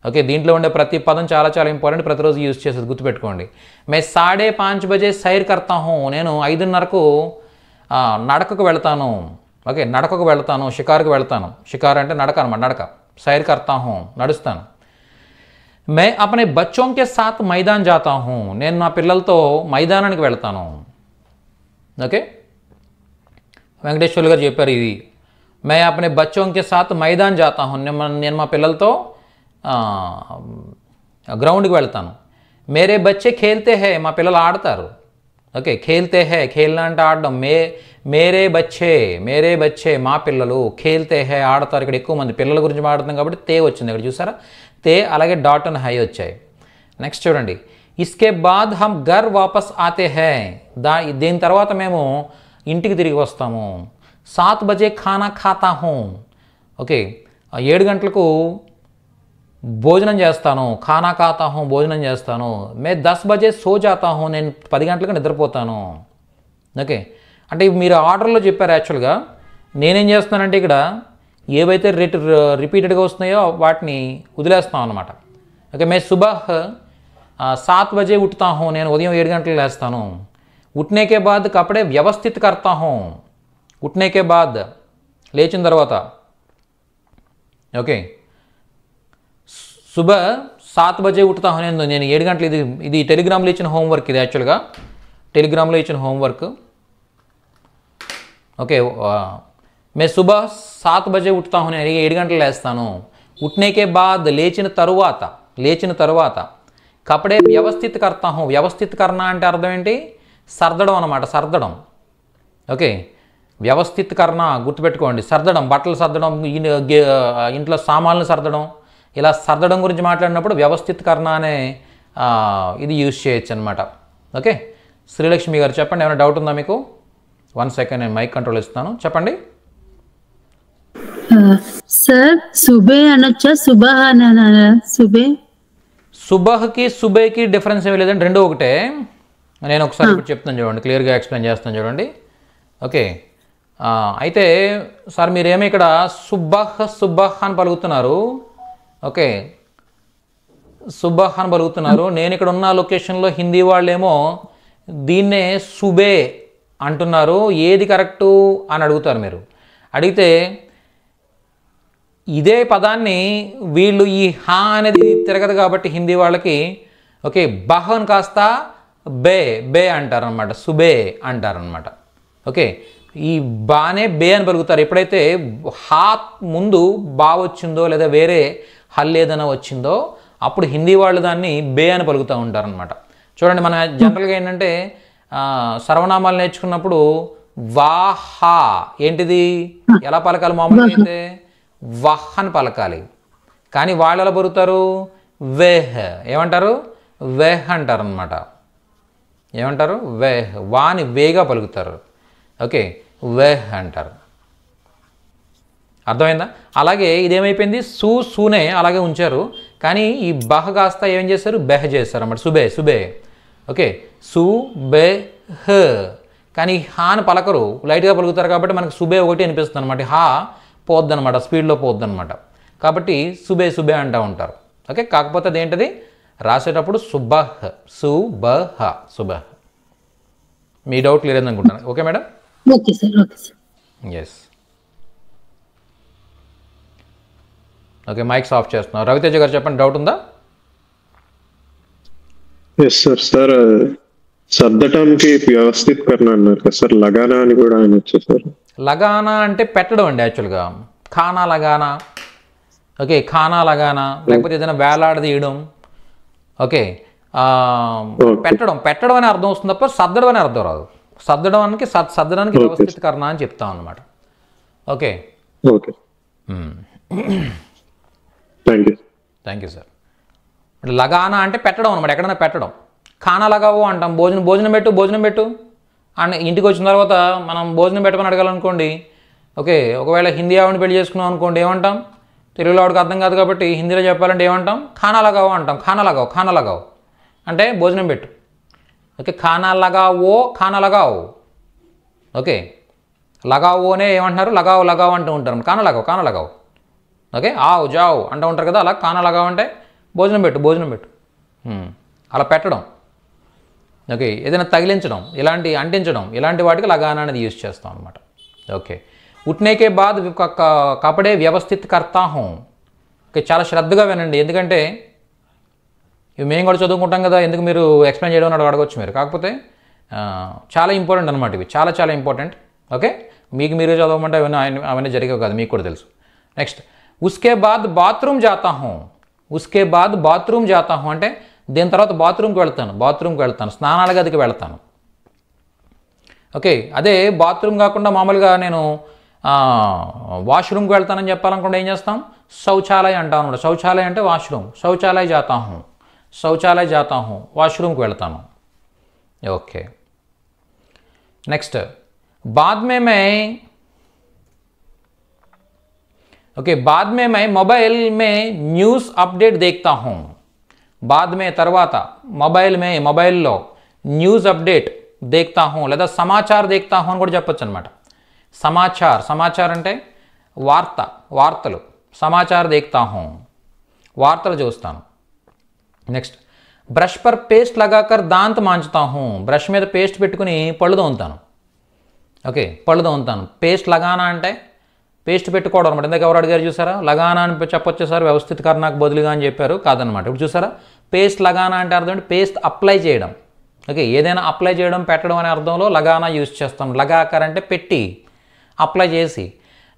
S1: ఓకే, దీంట్లో ఉండే ప్రతి పదం చాలా చాలా ఇంపార్టెంట్, ప్రతిరోజు యూజ్ చేసేది గుర్తుపెట్టుకోండి. మే 5:30 బజే సైర్ కర్తా హూ, నేను 5:30కు నడకకు వెళ్తాను. ఓకే, నడకకు వెళ్తాను, షికారుకు వెళ్తాను. షికారు అంటే నడక అనమాట, నడక. సైర్ కర్తా హూ, నడుస్తాను. మే అప్నే బచ్చోం కే సాత్ మైదాన్ జాతా హూ, నేను నా పిల్లలతో మైదానానికి వెళ్తాను. ఓకే, వెంకటేశ్వర్లు గారు చెప్పారు ఇది. మే అప్నే బచ్చోం కే సాత్ మైదాన్ జాతా హూ, నేను మా పిల్లలతో గ్రౌండ్కి వెళ్తాను. మేరే బచ్చే ఖేల్తే హే, మా పిల్లలు ఆడతారు. ఓకే, ఖేల్తే హే, ఖేల్నా అంటే ఆడడం. మేరే బచ్చే మా పిల్లలు, ఖేల్తే హే ఆడతారు. ఇక్కడ ఎక్కువ మంది పిల్లల గురించి మాట్లాడుతున్నాం కాబట్టి తే వచ్చింది ఇక్కడ, చూసారా? తే అలాగే డాట్ అండ్ హై వచ్చాయి. నెక్స్ట్ చూడండి, ఇస్కే బాద్ హమ్ ఘర్ వాపస్ ఆతే హే, దీని తర్వాత మేము ఇంటికి తిరిగి వస్తాము. 7 బజే ఖానా ఖాతా హూ, ఓకే 7 గంటలకు భోజనం చేస్తాను. ఖానా ఖాతా హూ, భోజనం చేస్తాను. మే 10 బజే సో జాతా హూ, నేను 10 గంటలకు నిద్రపోతాను. ఓకే, అంటే మీరు ఆర్డర్లో చెప్పారు. యాక్చువల్గా నేనేం చేస్తానంటే ఇక్కడ ఏవైతే రిపీటెడ్గా వస్తున్నాయో వాటిని వదిలేస్తాం అనమాట. ఓకే, మే సుబహ్ 7 బజే ఉఠతా హూ, నేను ఉదయం 7 గంటలకు లేస్తాను. ఉఠనే కే బాద్ కపడే వ్యవస్థిత్ కర్తా హూ, ఉఠనే కే బాద్ లేచిన తర్వాత. ఓకే, సుబహ్ 7 బజే ఉఠతా హూ, నేను 7 గంటలు. ఇది టెలిగ్రామ్లో ఇచ్చిన హోంవర్క్, ఇది యాక్చువల్గా టెలిగ్రామ్లో ఇచ్చిన హోంవర్క్. ఓకే, మే సుబహ్ 7 బజే ఉఠతా హూ, నేను 7 గంటలు లేస్తాను. ఉఠనేకే బాద్ లేచిన తరువాత కపడే వ్యవస్థిత్ కర్తా హూ, వ్యవస్థిత్ కర్నా అంటే అర్థం ఏంటి? సర్దడం అనమాట, సర్దడం. ఓకే, వ్యవస్థిత్ కర్నా గుర్తుపెట్టుకోండి, సర్దడం, బట్టలు సర్దడం, ఇంట్లో సామాన్లు సర్దడం, ఇలా సర్దడం గురించి మాట్లాడినప్పుడు వ్యవస్థిత్ కర్నా అనే ఇది యూజ్ చేయొచ్చు అనమాట. ఓకే, శ్రీలక్ష్మి గారు చెప్పండి, ఏమైనా డౌట్ ఉందా మీకు? 1 సెకండ్, నేను మైక్ కంట్రోల్ ఇస్తాను, చెప్పండి.
S3: సార్ సుబే అనొచ్చా, సుబహ్ అనా?
S1: సుబహ్కి సుబేకి డిఫరెన్స్ ఏమీ లేదండి, రెండు ఒకటే. నేను ఒకసారి ఇప్పుడు చెప్తాను చూడండి, క్లియర్గా ఎక్స్ప్లెయిన్ చేస్తాను చూడండి. ఓకే, అయితే సార్ మీరేమో ఇక్కడ సుబహ్ అని పలుకుతున్నారు. ఓకే, సుబహ్ అని పలుకుతున్నారు. నేను ఇక్కడ ఉన్న లొకేషన్లో హిందీ వాళ్ళేమో దీన్నే సుబే అంటున్నారు. ఏది కరెక్టు అని అడుగుతారు. మీరు అడిగితే ఇదే పదాన్ని వీళ్ళు ఈ హా అనేది తిరగదు కాబట్టి హిందీ వాళ్ళకి ఓకే బహన్ కాస్త బే అంటారనమాట, సుబే అంటారనమాట. ఓకే, ఈ బానే బే అని పలుకుతారు. ఎప్పుడైతే హా ముందు బా వచ్చిందో లేదా వేరే హల్ ఏదైనా వచ్చిందో అప్పుడు హిందీ వాళ్ళు దాన్ని బే అని పలుకుతూ ఉంటారనమాట. చూడండి, మన జనరల్గా ఏంటంటే సర్వనామాలు నేర్చుకున్నప్పుడు వాహా ఏంటిది ఎలా పలకాలి? మామూలుగా అయితే వహ్ అని పలకాలి. కానీ వాళ్ళు ఎలా పలుకుతారు? వెహ్. ఏమంటారు? వెహ్ అంటారు అనమాట. ఏమంటారు? వెహ్. వాని వేగా పలుకుతారు. ఓకే, వెహ్ అంటారు. అర్థమైందా? అలాగే ఇదేమైపోయింది, సూనే అలాగే ఉంచారు. కానీ ఈ బహ్ కాస్త ఏం చేశారు? బెహ్ చేస్తారు అన్నమాట. సుబే. ఓకే, బెహ్. కానీ హా అని పలకరు, లైట్గా పలుకుతారు కాబట్టి మనకు సుబే ఒకటి అనిపిస్తుంది అనమాట. హా పోద్దనమాట, స్పీడ్లో పోద్దనమాట. కాబట్టి సుబే అంటూ ఉంటారు. ఓకే, కాకపోతే అదేంటిది రాసేటప్పుడు సుబహ్, సుబహ్. మీ డౌట్ క్లియర్ అయింది అనుకుంటాను. Okay madam?
S3: Okay sir.
S1: Yes. Okay, mics off చేస్తున్నాం. రవితేజ గారు చెప్పండి, డౌట్ ఉందా?
S4: Yes sir. సర్దటానికి వ్యవస్థిత్ కర్ణ అన్నారు కదా సార్, లగానా అని కూడా అనొచ్చు సార్.
S1: లగానా అంటే పెట్టడం అండి యాక్చువల్గా. ఖానా లగానా. ఓకే, ఖానా లగానా, లేకపోతే ఏదైనా వేలాడదీయడం. ఓకే, పెట్టడం అనే అర్థం వస్తుంది తప్ప సర్దడం అనే అర్థం రాదు. సర్దడానికి వ్యవస్థిత్ కర్ణ అని చెప్తాం అన్నమాట. Okay,
S4: thank you
S1: thank you sir. అంటే లగానా అంటే పెట్టడం అనమాట, ఎక్కడైనా పెట్టడం. ఖానా లగావో అంటాం, భోజనం పెట్టు అని. ఇంటికి వచ్చిన తర్వాత మనం భోజనం పెట్టమని అడగాలనుకోండి, ఓకే, ఒకవేళ హిందీ ఆవిడని పెళ్లి చేసుకున్నాం అనుకోండి, ఏమంటాం? తెలుగులో ఆవిడకి అర్థం కాదు కాబట్టి హిందీలో చెప్పాలంటే ఏమంటాం? ఖానా లగావో అంటాం. ఖానా లగావో అంటే భోజనం పెట్టు. ఓకే, ఖానా లగావో. ఓకే, లగావోనే ఏమంటున్నారు? లగావో అంటూ ఉంటారు. ఖానా లగావో. ఓకే, ఆవు జావు అంటూ ఉంటారు కదా, అలా ఖానా లగావో అంటే భోజనం పెట్టు. అలా పెట్టడం. ఓకే, ఏదైనా తగిలించడం, ఇలాంటి అంటించడం, ఇలాంటి వాటికి లగానా అనేది యూజ్ చేస్తాం అనమాట. ఓకే, ఉట్నేకే బాద్ కపడే వ్యవస్థిత్ కర్తా హూం. ఓకే, చాలా శ్రద్ధగా వినండి, ఎందుకంటే ఇవి మేము కూడా చదువుకుంటాం కదా, ఎందుకు మీరు ఎక్స్ప్లెయిన్ చేయడం అని అడగవచ్చు మీరు. కాకపోతే చాలా ఇంపార్టెంట్ అనమాట, ఇవి చాలా ఇంపార్టెంట్. ఓకే, మీకు మీరే చదవమంటే అవన్నీ జరిగేవి కాదు, మీకు కూడా తెలుసు. నెక్స్ట్, ఉస్కే బాద్ బాత్రూమ్ జాతా హూం అంటే దీని తర్వాత బాత్రూమ్కి వెళ్తాను, స్నానాల గదికి వెళ్తాను. ఓకే, అదే బాత్రూమ్ కాకుండా మామూలుగా నేను వాష్రూమ్కి వెళ్తానని చెప్పాలనుకుంటే ఏం చేస్తాం? శౌచాలయ అంటాం అనమాట. శౌచాలయ అంటే వాష్రూమ్. శౌచాలయ జాతా హూం, వాష్రూమ్కి వెళ్తాను. ఓకే, నెక్స్ట్, बाद में मैं मोबाइल में न्यूज़ अपडेट देखता हूँ. बाद में తర్వాత మొబైల్లో న్యూస్ అప్డేట్ देखता हूँ లేదా సమాచార్ देखता हूँ అని కూడా చెప్పొచ్చు అనమాట. సమాచార్ అంటే వార్తలు. సమాచార్ देखता हूँ, వార్తలు చూస్తాను. నెక్స్ట్, బ్రష్ పర్ పేస్ట్ लगाकर दांत मांजता हूँ. బ్రష్ మీద పేస్ట్ పెట్టుకుని పళ్ళు తోముతాను. ఓకే, పళ్ళు తోముతాను. పేస్ట్ లగానా అంటే పేస్ట్ పెట్టుకోవడం అనమాట. ఇందాక ఎవరు అడిగారు చూసారా? లగానా అని చెప్పొచ్చు సార్, వ్యవస్థిత కర్ణకు బదులుగా అని చెప్పారు, కాదనమాట. ఇప్పుడు చూసారా, పేస్ట్ లగానా అంటే అర్థం ఏంటి? పేస్ట్ అప్లై చేయడం. ఓకే, ఏదైనా అప్లై చేయడం, పెట్టడం అనే అర్థంలో లగానా యూజ్ చేస్తాం. లగాకర్ అంటే పెట్టి, అప్లై చేసి.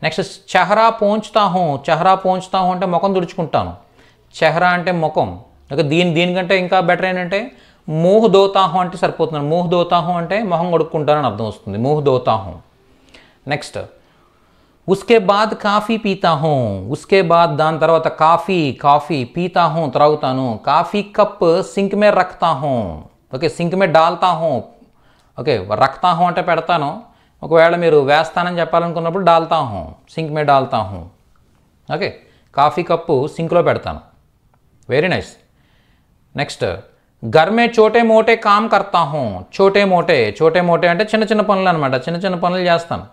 S1: నెక్స్ట్, చెహరా పోంచుతా హూం అంటే ముఖం తుడుచుకుంటాను. చెహరా అంటే ముఖం. ఓకే, దీనికంటే ఇంకా బెటర్ ఏంటంటే మూహ్ దోతా హూం అంటే సరిపోతుంది. మూహ్ దోతా హూం అంటే మొహం కొడుక్కుంటానని అర్థం వస్తుంది. మూహ్ దోతా హూం. నెక్స్ట్, ఉస్కే బాద్ కాఫీ పీతా హూం. ఉస్కే బాద్ దాని తర్వాత కాఫీ పీతా హూం త్రాగుతాను. కాఫీ కప్ సింక్ మే రఖ్తా హూం. ఓకే, సింక్ మే డాల్తా హూం. ఓకే, రఖ్తా హూం అంటే పెడతాను, ఒకవేళ మీరు వేస్తానని చెప్పాలనుకున్నప్పుడు డాల్తా హూం, సింక్ మే డాల్తా హూం. ఓకే, కాఫీ కప్పు సింక్లో పెడతాను. Very nice. నెక్స్ట్, घर में छोटे मोटे काम करता हूँ. छोटे मोटे అంటే చిన్న పనులు అనమాట. చిన్న పనులు చేస్తాను.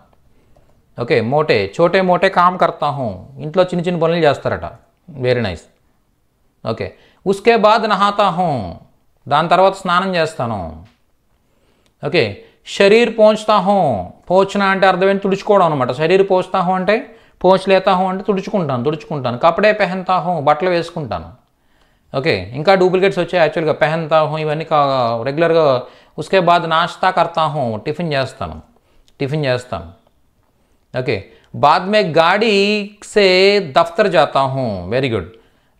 S1: ఓకే, छोटे मोटे काम करता हूँ, ఇంట్లో చిన్న పనులు చేస్తారట. Very nice. ఓకే, उसके बाद नहाता हूँ. దాని తర్వాత స్నానం చేస్తాను. ఓకే, शरीर पोंछता हूँ. పోంచనా అంటే అర్థం ఏంటి? తుడుచుకోవడం అనమాట. शरीर पोंछता हूँ అంటే పోంచ్ లేతా హూ అంటే తుడుచుకుంటాను. కపడే పెహన్తా హూ, బట్టలు వేసుకుంటాను. ఓకే, ఇంకా డూప్లికేట్స్ వచ్చాయి యాక్చువల్గా. పెహన్తా హూ ఇవన్నీ రెగ్యులర్గా. ఉస్కే బాద్ నాష్తా కర్తా హూ, టిఫిన్ చేస్తాను. ఓకే, బాద్ మే గాడీ సే దఫ్తర్ జాతా హూ. Very good.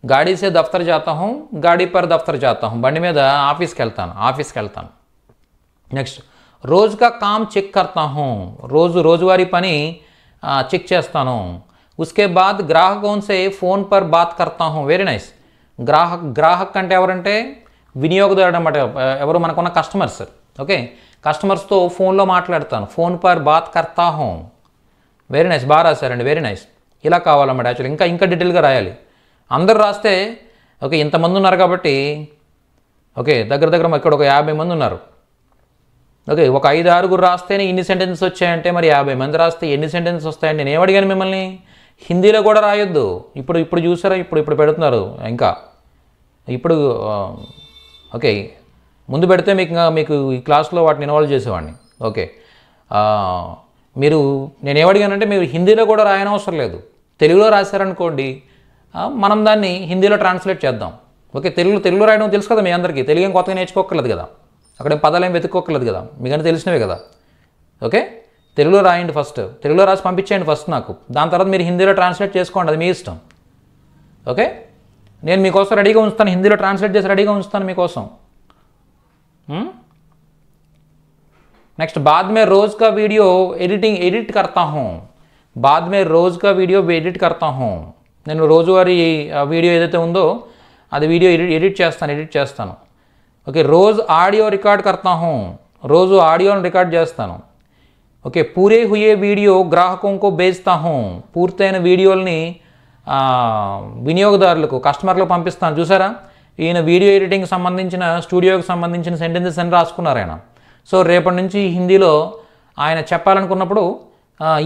S1: గాడీ సే దఫ్తర్ జాతా హూ, గాడీ పర్ దఫ్తర్ జాతా హూ, బండి మీద ఆఫీస్కి వెళ్తాను. నెక్స్ట్, రోజుకా కామ్ చెక్ కర్తా హూ. రోజువారీ పని చెక్ చేస్తాను. ఉస్కే బాద్ గ్రాహకోన్ సే ఫోన్ పర్ బాత్ కర్తా హూ. Very nice. గ్రాహక్ అంటే ఎవరంటే వినియోగదారుడు అన్నమాట. ఎవరు? మనకున్న కస్టమర్స్. ఓకే, కస్టమర్స్తో ఫోన్లో మాట్లాడతాను. ఫోన్ పర్ బాత్ కర్తా హూ. వెరీ నైస్, బాగా రాశారండి, వెరీ నైస్. ఇలా కావాలన్నమాట యాక్చువల్లీ. ఇంకా డీటెయిల్గా రాయాలి. అందరు రాస్తే ఓకే, ఇంతమంది ఉన్నారు కాబట్టి ఓకే, దగ్గర ఇక్కడ ఒక 50 మంది ఉన్నారు. ఓకే, ఒక 5-6 రాస్తేనే ఇన్ని సెంటెన్సెస్ వచ్చాయంటే మరి 50 మంది రాస్తే ఎన్ని సెంటెన్సెస్ వస్తాయండి? నేను ఏమడిగాను మిమ్మల్ని? హిందీలో కూడా రాయొద్దు. ఇప్పుడు చూసారా, ఇప్పుడు పెడుతున్నారు. ఇంకా ఇప్పుడు ఓకే, ముందు పెడితే మీకు ఈ క్లాస్లో వాటిని ఇన్వాల్వ్ చేసేవాడిని. ఓకే, నేను ఏమడిగానంటే మీరు హిందీలో కూడా రాయనవసరం లేదు. తెలుగులో రాశారనుకోండి, మనం దాన్ని హిందీలో ట్రాన్స్లేట్ చేద్దాం. ఓకే, తెలుగులో రాయడం తెలుసు కదా మీ అందరికీ. తెలుగు ఏం కొత్తగా నేర్చుకోక్కర్లేదు కదా, అక్కడ పదాలు ఏం వెతుక్కోక్కర్లేదు కదా, మీకన్నా తెలిసినవే కదా. ఓకే, తెలుగులో రాయండి ఫస్ట్, తెలుగులో రాసి పంపించేయండి ఫస్ట్ నాకు. దాని తర్వాత మీరు హిందీలో ట్రాన్స్లేట్ చేసుకోండి, అది మీ ఇష్టం. ఓకే, నేను మీకోసం రెడీగా ఉంచుతాను, హిందీలో ట్రాన్స్లేట్ చేసి రెడీగా ఉంచుతాను మీకోసం. नेक्स्ट, बाद में रोज़ का वीडियो एडिट करता हूँ. बाद में रोज़ का वीडियो एडिट करता हूँ. నేను రోజువారీ వీడియో ఏదైతే ఉందో అది వీడియో ఎడిట్ చేస్తాను. ఓకే, रोज़ ఆడియో రికార్డ్ करता हूँ, రోజు ఆడియోని రికార్డ్ చేస్తాను. ఓకే, పూరే హుయే వీడియో గ్రాహకంకు బేచ్తా హూ, పూర్తయిన వీడియోల్ని వినియోగదారులకు కస్టమర్లకు పంపిస్తాను. చూసారా, ఈయన వీడియో ఎడిటింగ్కి సంబంధించిన స్టూడియోకి సంబంధించిన సెంటెన్సెస్ అని రాసుకున్నారు ఆయన. సో రేపటి నుంచి హిందీలో ఆయన చెప్పాలనుకున్నప్పుడు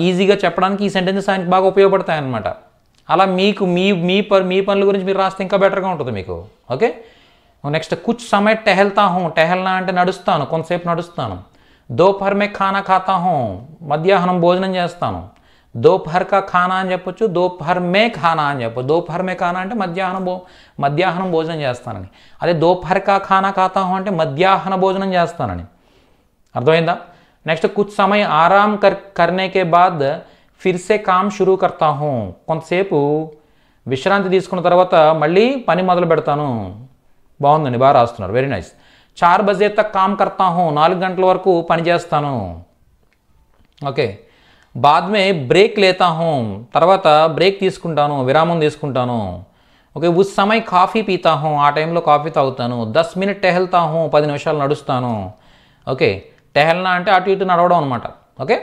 S1: ఈజీగా చెప్పడానికి ఈ సెంటెన్సెస్ ఆయనకు బాగా ఉపయోగపడతాయి అన్నమాట. అలా మీకు మీ పనుల గురించి మీరు రాస్తే ఇంకా బెటర్గా ఉంటుంది మీకు. ఓకే, నెక్స్ట్ కుచ్ సమయ టెహల్తా హూ, టెహల్నా అంటే నడుస్తాను, కొంతసేపు నడుస్తాను. దోపహర్ మే ఖానా ఖాతా హూ, మధ్యాహ్నం భోజనం చేస్తాను. దోపహర్ కా ఖానా అని చెప్పొచ్చు, దోపహర్ మే ఖానా అని చెప్పొచ్చు. దోపహర్ మే ఖానా అంటే మధ్యాహ్నం భోజనం చేస్తానని. అదే దోపహర్ కా ఖానా ఖాతా హూ అంటే మధ్యాహ్న భోజనం చేస్తానని. అర్థమైందా? నెక్స్ట్ కుచ్ సమయ ఆరామ్ కర్నే కే బాద్ ఫిర్ సే కామ్ షురూ కర్తా హూ, కొంతసేపు విశ్రాంతి తీసుకున్న తర్వాత మళ్ళీ పని మొదలు పెడతాను. బాగుందండి, బాగా రాస్తున్నారు, వెరీ నైస్. 4 బజే తక్ కామ్ కర్తా హూ, 4 గంటల వరకు పని చేస్తాను. ఓకే, బాద్ మే బ్రేక్ లేతా హూ, తర్వాత బ్రేక్ తీసుకుంటాను, విరామం తీసుకుంటాను. ఓకే, ఉస్ సమయ కాఫీ పీతా హూ, ఆ టైంలో కాఫీ తాగుతాను. 10 మినిట్ టెహల్తా హూ, 10 నిమిషాలు నడుస్తాను. ఓకే, టెహల్నా అంటే అటు ఇటు నడవడం అనమాట. ఓకే,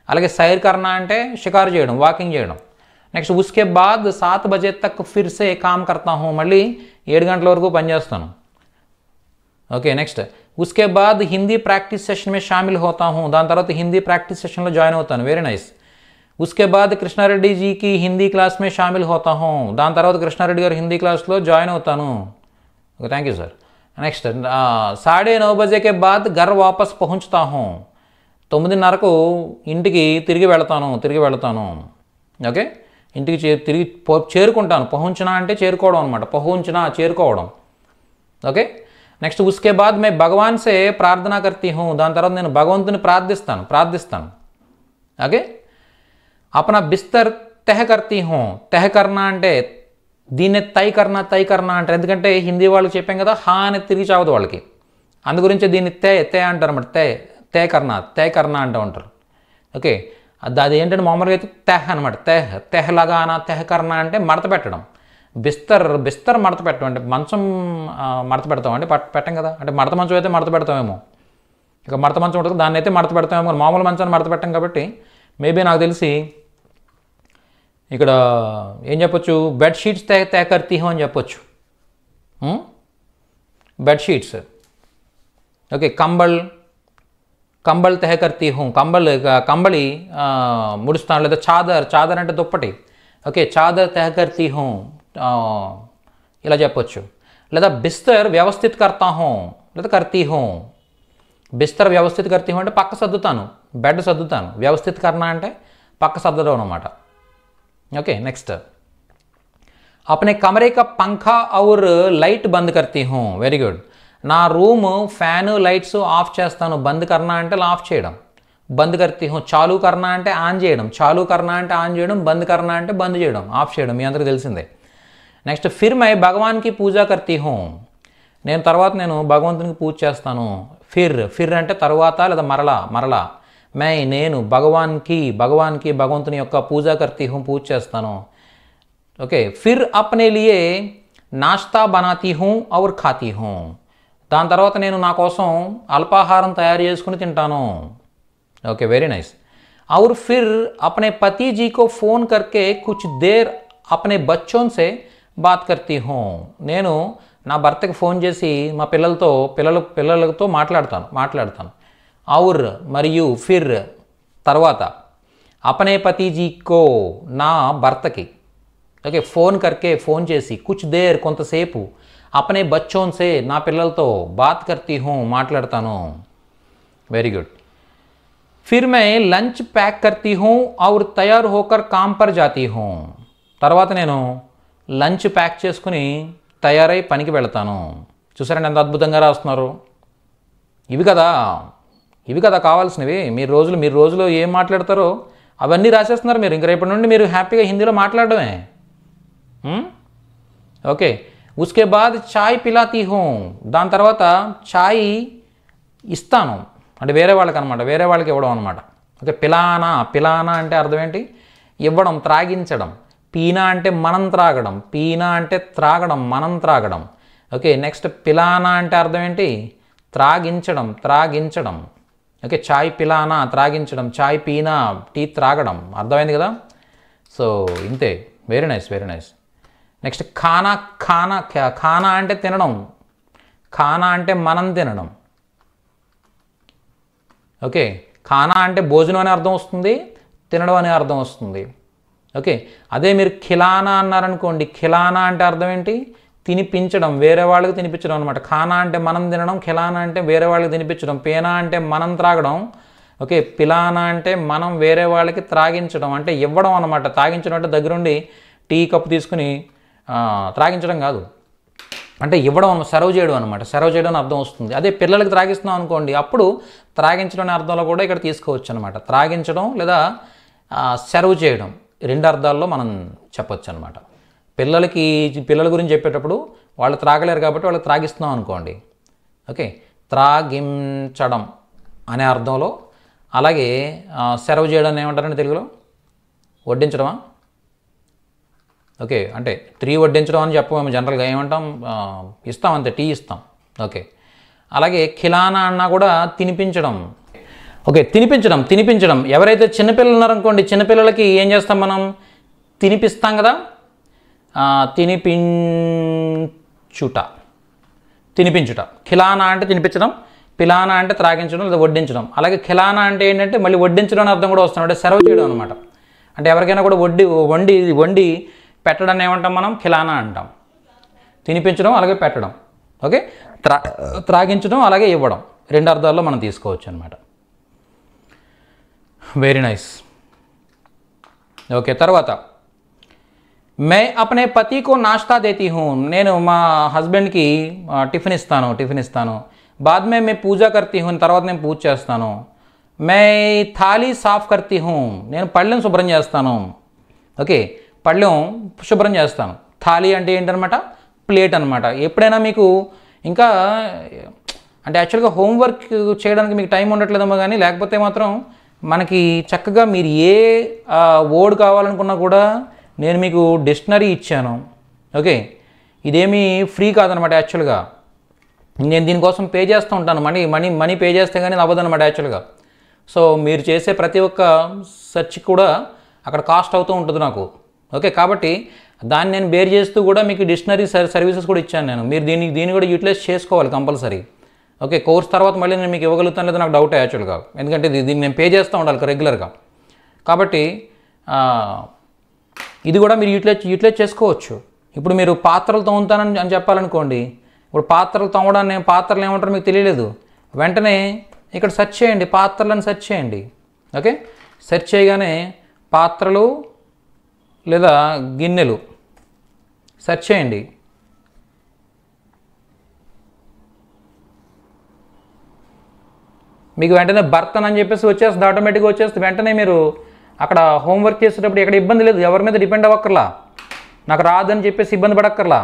S1: అలాగే సైర్ కర్నా అంటే షికారు చేయడం, వాకింగ్ చేయడం. నెక్స్ట్ ఉస్కే బాద్ 7 బజే తక్ ఫిర్ సే కామ్ కర్తా హూ, మళ్ళీ 7 గంటల వరకు పనిచేస్తాను. ఓకే, నెక్స్ట్ ఉస్కే బాద్ హిందీ ప్రాక్టీస్ సెషన్ మే షామిల్ హోతా హూ, దాని తర్వాత హిందీ ప్రాక్టీస్ సెషన్లో జాయిన్ అవుతాను. Very nice. ఉస్కే బాద్ కృష్ణారెడ్డి జీకి హిందీ క్లాస్ మే షామిల్ హోతా హూ, దాని తర్వాత కృష్ణారెడ్డి గారు హిందీ క్లాస్లో జాయిన్ అవుతాను. Okay, thank you sir. Next 9:30 బజేకే బాద్ ఘర్ వాపస్ పహుంచుతా హూ, 9:30కు ఇంటికి తిరిగి వెళతాను. ఓకే, ఇంటికి తిరిగి చేరుకుంటాను. పహుంచనా అంటే చేరుకోవడం అనమాట. చేరుకోవడం. ఓకే, నెక్స్ట్ ఉస్కే బాద్ మే భగవాన్ సే ప్రార్థనా కర్తీ హూ, దాని తర్వాత నేను భగవంతుని ప్రార్థిస్తాను. ఓకే, అపనా బిస్తర్ తెహ కర్తీ హూ, తెహ కర్నా అంటే దీన్నే తై కర్నా అంటారు. ఎందుకంటే హిందీ వాళ్ళకి చెప్పాం కదా, హా అని తిరిగి చావదు వాళ్ళకి, అందు గురించి దీన్ని తే అంటారు అనమాట. తే కర్నా అంటూ ఉంటారు. ఓకే, అది ఏంటంటే మామూలుగా అయితే తెహ్ అనమాట. తెహ్ లగానా, తెహ కర్నా అంటే మడత పెట్టడం. బిస్తర్ మడత పెట్టడం అంటే మంచం మడత పెడతాం అంటే పెట్టం కదా, అంటే మడత మంచం అయితే మడత పెడతామేమో. ఇక మడత మంచం ఉంటుంది, దాన్ని అయితే మడత పెడతామేమో. మామూలు మంచాన్ని మడత పెట్టాం కాబట్టి మేబీ నాకు తెలిసి ఇక్కడ ఏం చెప్పొచ్చు, బెడ్షీట్స్ తే కర్తీ హూ అని చెప్పొచ్చు. బెడ్షీట్స్. ఓకే, కంబల్ తెహ కర్తీ హూ, కంబళి ముడుస్తాను, లేదా చాదర్ అంటే దుప్పటి. ఓకే, చాదర్ తెహ కర్తీ హూ ఇలా చెప్పొచ్చు. లేదా బిస్తర్ వ్యవస్థిత్ కర్తా హూ, లేదా కర్తీ హూ. బిస్తర్ వ్యవస్థిత్ కర్తీ హూ అంటే పక్క సర్దుతాను, బెడ్ సర్దుతాను. వ్యవస్థిత్ కర్నా అంటే పక్క సర్దడం అనమాట. ఓకే, నెక్స్ట్ अपने कमरे का पंखा और लाइट बंद करती हूँ. Very good. నా రూమ్ ఫ్యాన్ లైట్స్ ఆఫ్ చేస్తాను. బంద్ కర్నా అంటే ఆఫ్ చేయడం. బంద్ కర్తీ హూ. చాలు కర్నా అంటే ఆన్ చేయడం. చాలు కర్నా అంటే ఆన్ చేయడం. బంద్ కర్నా అంటే బంద్ చేయడం, ఆఫ్ చేయడం. మీ అందరికీ తెలిసిందే. నెక్స్ట్ ఫిర్ మై భగవాన్కి పూజ కర్తీ హూ. నేను భగవంతునికి పూజ చేస్తాను. ఫిర్ అంటే తర్వాత లేదా మరలా. నేను భగవాన్కి భగవంతుని యొక్క పూజ కర్తీ హూ, పూజ చేస్తాను. Okay, Phir Apne Liye నాష్తా బనాతీ who Aur ఖాతీ who. దాని తర్వాత నేను నా కోసం అల్పాహారం తయారు చేసుకుని తింటాను. Okay, very nice. और फिर अपने पति जी को फ़ोन करके कुछ देर अपने बच्चों से बात करती हूँ. నేను నా భర్తకి ఫోన్ చేసి మా పిల్లలతో మాట్లాడతాను. और మరియు ఫిర్ తర్వాత अपने पति जी को నా భర్తకి. ఓకే, ఫోన్ చేసి కుచ్ దేర్ కొంతసేపు अपने बच्चों से నా పిల్లలతో బాత్ కర్తీ హూ మాట్లాడతాను. Very good. फिर मैं लंच पैक करती हूँ और तैयार होकर काम पर जाती हूँ. తర్వాత నేను లంచ్ ప్యాక్ చేసుకుని తయారై పనికి వెళ్తాను. చూసారండి ఎంత అద్భుతంగా రాస్తున్నారు. ఇవి కదా కావాల్సినవి. మీరు రోజులో ఏం మాట్లాడతారో అవన్నీ రాసేస్తున్నారు మీరు. ఇంక రేపటి నుండి మీరు హ్యాపీగా హిందీలో మాట్లాడడమే. Okay, ఉస్కే బాద్ chai పిలాతీ who. దాని తర్వాత చాయ్ ఇస్తాను, అంటే వేరే వాళ్ళకి అనమాట, వేరే వాళ్ళకి ఇవ్వడం అనమాట. ఓకే, పిలానా అంటే అర్థం ఏంటి? ఇవ్వడం, త్రాగించడం. పీనా అంటే మనం త్రాగడం, పీనా అంటే త్రాగడం, మనం త్రాగడం. ఓకే, నెక్స్ట్ పిలానా అంటే అర్థం ఏంటి? త్రాగించడం, త్రాగించడం. ఓకే, చాయ్ పిలానా త్రాగించడం, చాయ్ పీనా టీ త్రాగడం. అర్థమైంది కదా? సో ఇంతే. Very nice, very nice. Next ఖానా, ఖానా, ఖానా అంటే తినడం, ఖానా అంటే మనం తినడం. ఓకే, ఖానా అంటే భోజనం అనే అర్థం వస్తుంది, తినడం అనే అర్థం వస్తుంది. ఓకే, అదే మీరు ఖిలానా అన్నారనుకోండి, ఖిలానా అంటే అర్థం ఏంటి? తినిపించడం, వేరే వాళ్ళకి తినిపించడం అనమాట. ఖానా అంటే మనం తినడం, ఖిలానా అంటే వేరే వాళ్ళకి తినిపించడం, పీనా అంటే మనం త్రాగడం. ఓకే, పిలానా అంటే మనం వేరే వాళ్ళకి త్రాగించడం, అంటే ఇవ్వడం అనమాట. తాగించడం అంటే దగ్గరుండి టీ కప్పు తీసుకుని త్రాగించడం కాదు, అంటే ఇవ్వడం, సర్వ్ చేయడం అనమాట. సర్వ్ చేయడం అని అర్థం వస్తుంది. అదే పిల్లలకి త్రాగిస్తున్నాం అనుకోండి, అప్పుడు త్రాగించడం అనే అర్థంలో కూడా ఇక్కడ తీసుకోవచ్చు అనమాట. త్రాగించడం లేదా సర్వ్ చేయడం, రెండు అర్థాల్లో మనం చెప్పొచ్చు అనమాట. పిల్లల గురించి చెప్పేటప్పుడు వాళ్ళు త్రాగలేరు కాబట్టి వాళ్ళకి త్రాగిస్తున్నాం అనుకోండి. ఓకే, త్రాగించడం అనే అర్థంలో. అలాగే సర్వ్ చేయడం ఏమంటారండి తెలుగులో? వడ్డించడమా? ఓకే, అంటే టీ వడ్డించడం అని చెప్పము జనరల్గా, ఏమంటాం? ఇస్తాం, అంతే, టీ ఇస్తాం. ఓకే, అలాగే ఖిలానా అన్నా కూడా తినిపించడం. ఓకే, తినిపించడం, తినిపించడం. ఎవరైతే చిన్నపిల్లలు ఉన్నారనుకోండి, చిన్నపిల్లలకి ఏం చేస్తాం మనం? తినిపిస్తాం కదా. తినిపించుట, తినిపించుట. ఖిలానా అంటే తినిపించడం, పిలానా అంటే త్రాగించడం లేదా వడ్డించడం. అలాగే ఖిలానా అంటే ఏంటంటే మళ్ళీ వడ్డించడం అని అర్థం కూడా వస్తుంది, అంటే సర్వ్ చేయడం అనమాట. అంటే ఎవరికైనా కూడా వండి పెట్టడాన్ని ఏమంటాం మనం? ఖిలానా అంటాం. తినిపించడం అలాగే పెట్టడం. ఓకే, త్రాగించడం అలాగే ఇవ్వడం, రెండు అర్థాల్లో మనం తీసుకోవచ్చు అనమాట. Very nice. ఓకే, తర్వాత మే అప్నే పతికో నాష్తా దేతీ హూ, నేను మా హస్బెండ్కి టిఫిన్ ఇస్తాను. బాద్ మే పూజా కర్తీ హూ, తర్వాత నేను పూజ చేస్తాను. మే థాలీ సాఫ్ కర్తీ హూ, నేను పళ్ళెం శుభ్రం చేస్తాను. ఓకే, పళ్ళెం శుభ్రం చేస్తాను. థాలీ అంటే ఏంటనమాట? ప్లేట్ అనమాట. ఎప్పుడైనా మీకు ఇంకా అంటే యాక్చువల్గా హోంవర్క్ చేయడానికి మీకు టైం ఉండట్లేదేమో కానీ, లేకపోతే మాత్రం మనకి చక్కగా మీరు ఏ వర్డ్ కావాలనుకున్నా కూడా నేను మీకు డిక్షనరీ ఇచ్చాను. ఓకే, ఇదేమీ ఫ్రీ కాదనమాట. యాక్చువల్గా నేను దీనికోసం పే చేస్తూ ఉంటాను, మనీ పే చేస్తే కానీ అవ్వదన్నమాట యాక్చువల్గా. సో మీరు చేసే ప్రతి ఒక్క సెర్చ్ కూడా అక్కడ కాస్ట్ అవుతూ ఉంటుంది నాకు. ఓకే, కాబట్టి దాన్ని నేను బేర్ చేస్తూ కూడా మీకు డిక్షనరీ సర్వీసెస్ కూడా ఇచ్చాను నేను. మీరు దీన్ని కూడా యూటిలైజ్ చేసుకోవాలి కంపల్సరీ. ఓకే, కోర్స్ తర్వాత మళ్ళీ నేను మీకు ఇవ్వగలుగుతాను లేదా నాకు డౌట్ యాక్చువల్గా, ఎందుకంటే దీన్ని నేను పే చేస్తూ ఉండాలి రెగ్యులర్గా. కాబట్టి ఇది కూడా మీరు యూటిలైజ్ చేసుకోవచ్చు. ఇప్పుడు మీరు పాత్రలు తోముతానని అని చెప్పాలనుకోండి, ఇప్పుడు పాత్రలు తోమడాన్ని పాత్రలు ఏమంటారో మీకు తెలియలేదు, వెంటనే ఇక్కడ సెర్చ్ చేయండి, పాత్రలను సెర్చ్ చేయండి. ఓకే, సెర్చ్ చేయగానే పాత్రలు లేదా గిన్నెలు సెర్చ్ చేయండి. మీకు వెంటనే బర్తన్ అని చెప్పేసి వచ్చేస్తుంది, ఆటోమేటిక్గా వచ్చేస్తుంది. వెంటనే మీరు అక్కడ హోంవర్క్ చేసేటప్పుడు ఎక్కడ ఇబ్బంది లేదు, ఎవరి మీద డిపెండ్ అవ్వక్కర్లా, నాకు రాదని చెప్పేసి ఇబ్బంది పడక్కర్లా.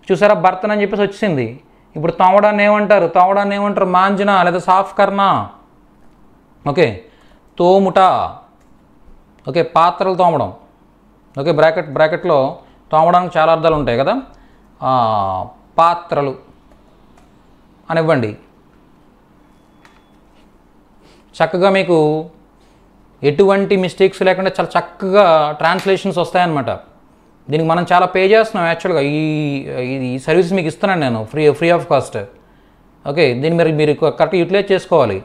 S1: చూసారా, బర్తన్ అని చెప్పేసి వచ్చింది. ఇప్పుడు తోమడాన్ని ఏమంటారు? మాంజనా లేదా సాఫ్ కర్నా. ఓకే, తోముట. ఓకే, పాత్రలు తోమడం. ఓకే, బ్రాకెట్లో తోమడానికి చాలా అర్థాలు ఉంటాయి కదా. పాత్రలు అనివ్వండి. చక్కగా మీకు ఎటువంటి మిస్టేక్స్ లేకుండా చాలా చక్కగా ట్రాన్స్లేషన్స్ వస్తాయన్నమాట. దీనికి మనం చాలా పే చేస్తున్నాం యాక్చువల్గా. ఈ సర్వీస్ మీకు ఇస్తున్నాను నేను ఫ్రీ ఆఫ్ కాస్ట్. ఓకే, దీన్ని మీరు కరెక్ట్గా యూటిలైజ్ చేసుకోవాలి.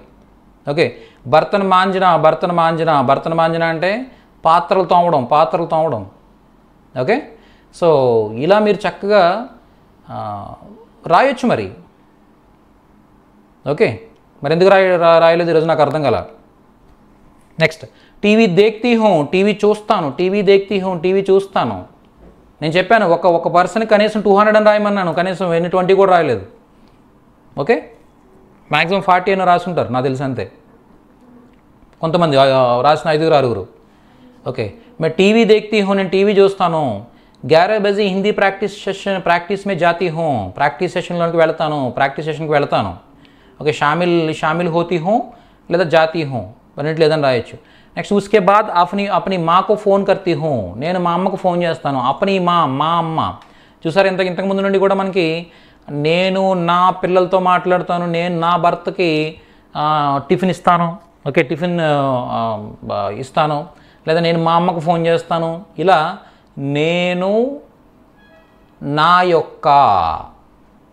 S1: ఓకే, బర్తన్ మాంజనా అంటే పాత్రలు తోమడం. ఓకే, సో ఇలా మీరు చక్కగా రాయొచ్చు మరి. ఓకే, మరి ఎందుకు రాయలేదు ఈరోజు నాకు అర్థం కాల. నెక్స్ట్ టీవీ దేఖ్తీ హూ, టీవీ చూస్తాను. నేను చెప్పాను ఒక పర్సన్కి కనీసం 200 అని రాయమన్నాను, కనీసం 20 కూడా రాయలేదు. ఓకే, మ్యాక్సిమం 40 అయినా రాసుంటారు నాకు తెలిసి, అంతే. కొంతమంది రాసిన 5-6. ఓకే, మరి టీవీ దేఖ్తీ హూ, నేను టీవీ చూస్తాను. 11 బజే హిందీ ప్రాక్టీస్ మే జాతీ హూ, ప్రాక్టీస్ సెషన్కి వెళ్తాను. ఓకే, షామిల్ హోతీ హూ లేదా జాతీ హూ, రెండింటి లేదని రాయొచ్చు. నెక్స్ట్ ఉస్కే బాద్ अपनी माँ को फ़ोन करती हूँ, నేను మా అమ్మకు ఫోన్ చేస్తాను. अपनी माँ, మా అమ్మ. చూసారు ఇంతకు ముందు నుండి కూడా మనకి నేను నా పిల్లలతో మాట్లాడతాను, నేను నా భర్తకి టిఫిన్ ఇస్తాను, ఓకే టిఫిన్ ఇస్తాను, లేదా నేను మా అమ్మకు ఫోన్ చేస్తాను. ఇలా నేను నా యొక్క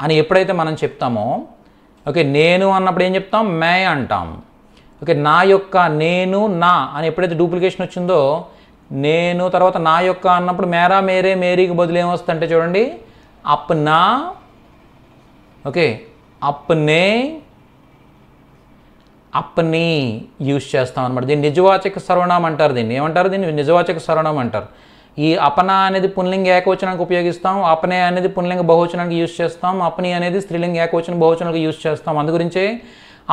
S1: అని ఎప్పుడైతే మనం చెప్తామో, ఓకే నేను అన్నప్పుడు ఏం చెప్తాం, మే అంటాం. ఓకే నా యొక్క, నేను నా అని ఎప్పుడైతే డూప్లికేషన్ వచ్చిందో, నేను తర్వాత నా యొక్క అన్నప్పుడు మేరా మేరే మేరీకి బదులు ఏమొస్తుందంటే చూడండి అప్నా, ఓకే అప్నే అప్ని యూజ్ చేస్తాం అనమాట. దీన్ని నిజవాచక సర్వనామం అంటారు. దీన్ని ఏమంటారు, దీన్ని నిజవాచక సర్వనామం అంటారు. ఈ అపన అనేది పుంలింగ ఏకవచనానికి ఉపయోగిస్తాం, అపనే అనేది పుంలింగ బహువచనానికి యూజ్ చేస్తాం, అపని అనేది స్త్రీలింగ ఏకవచన బహువచనానికి యూజ్ చేస్తాం. అందు గురించే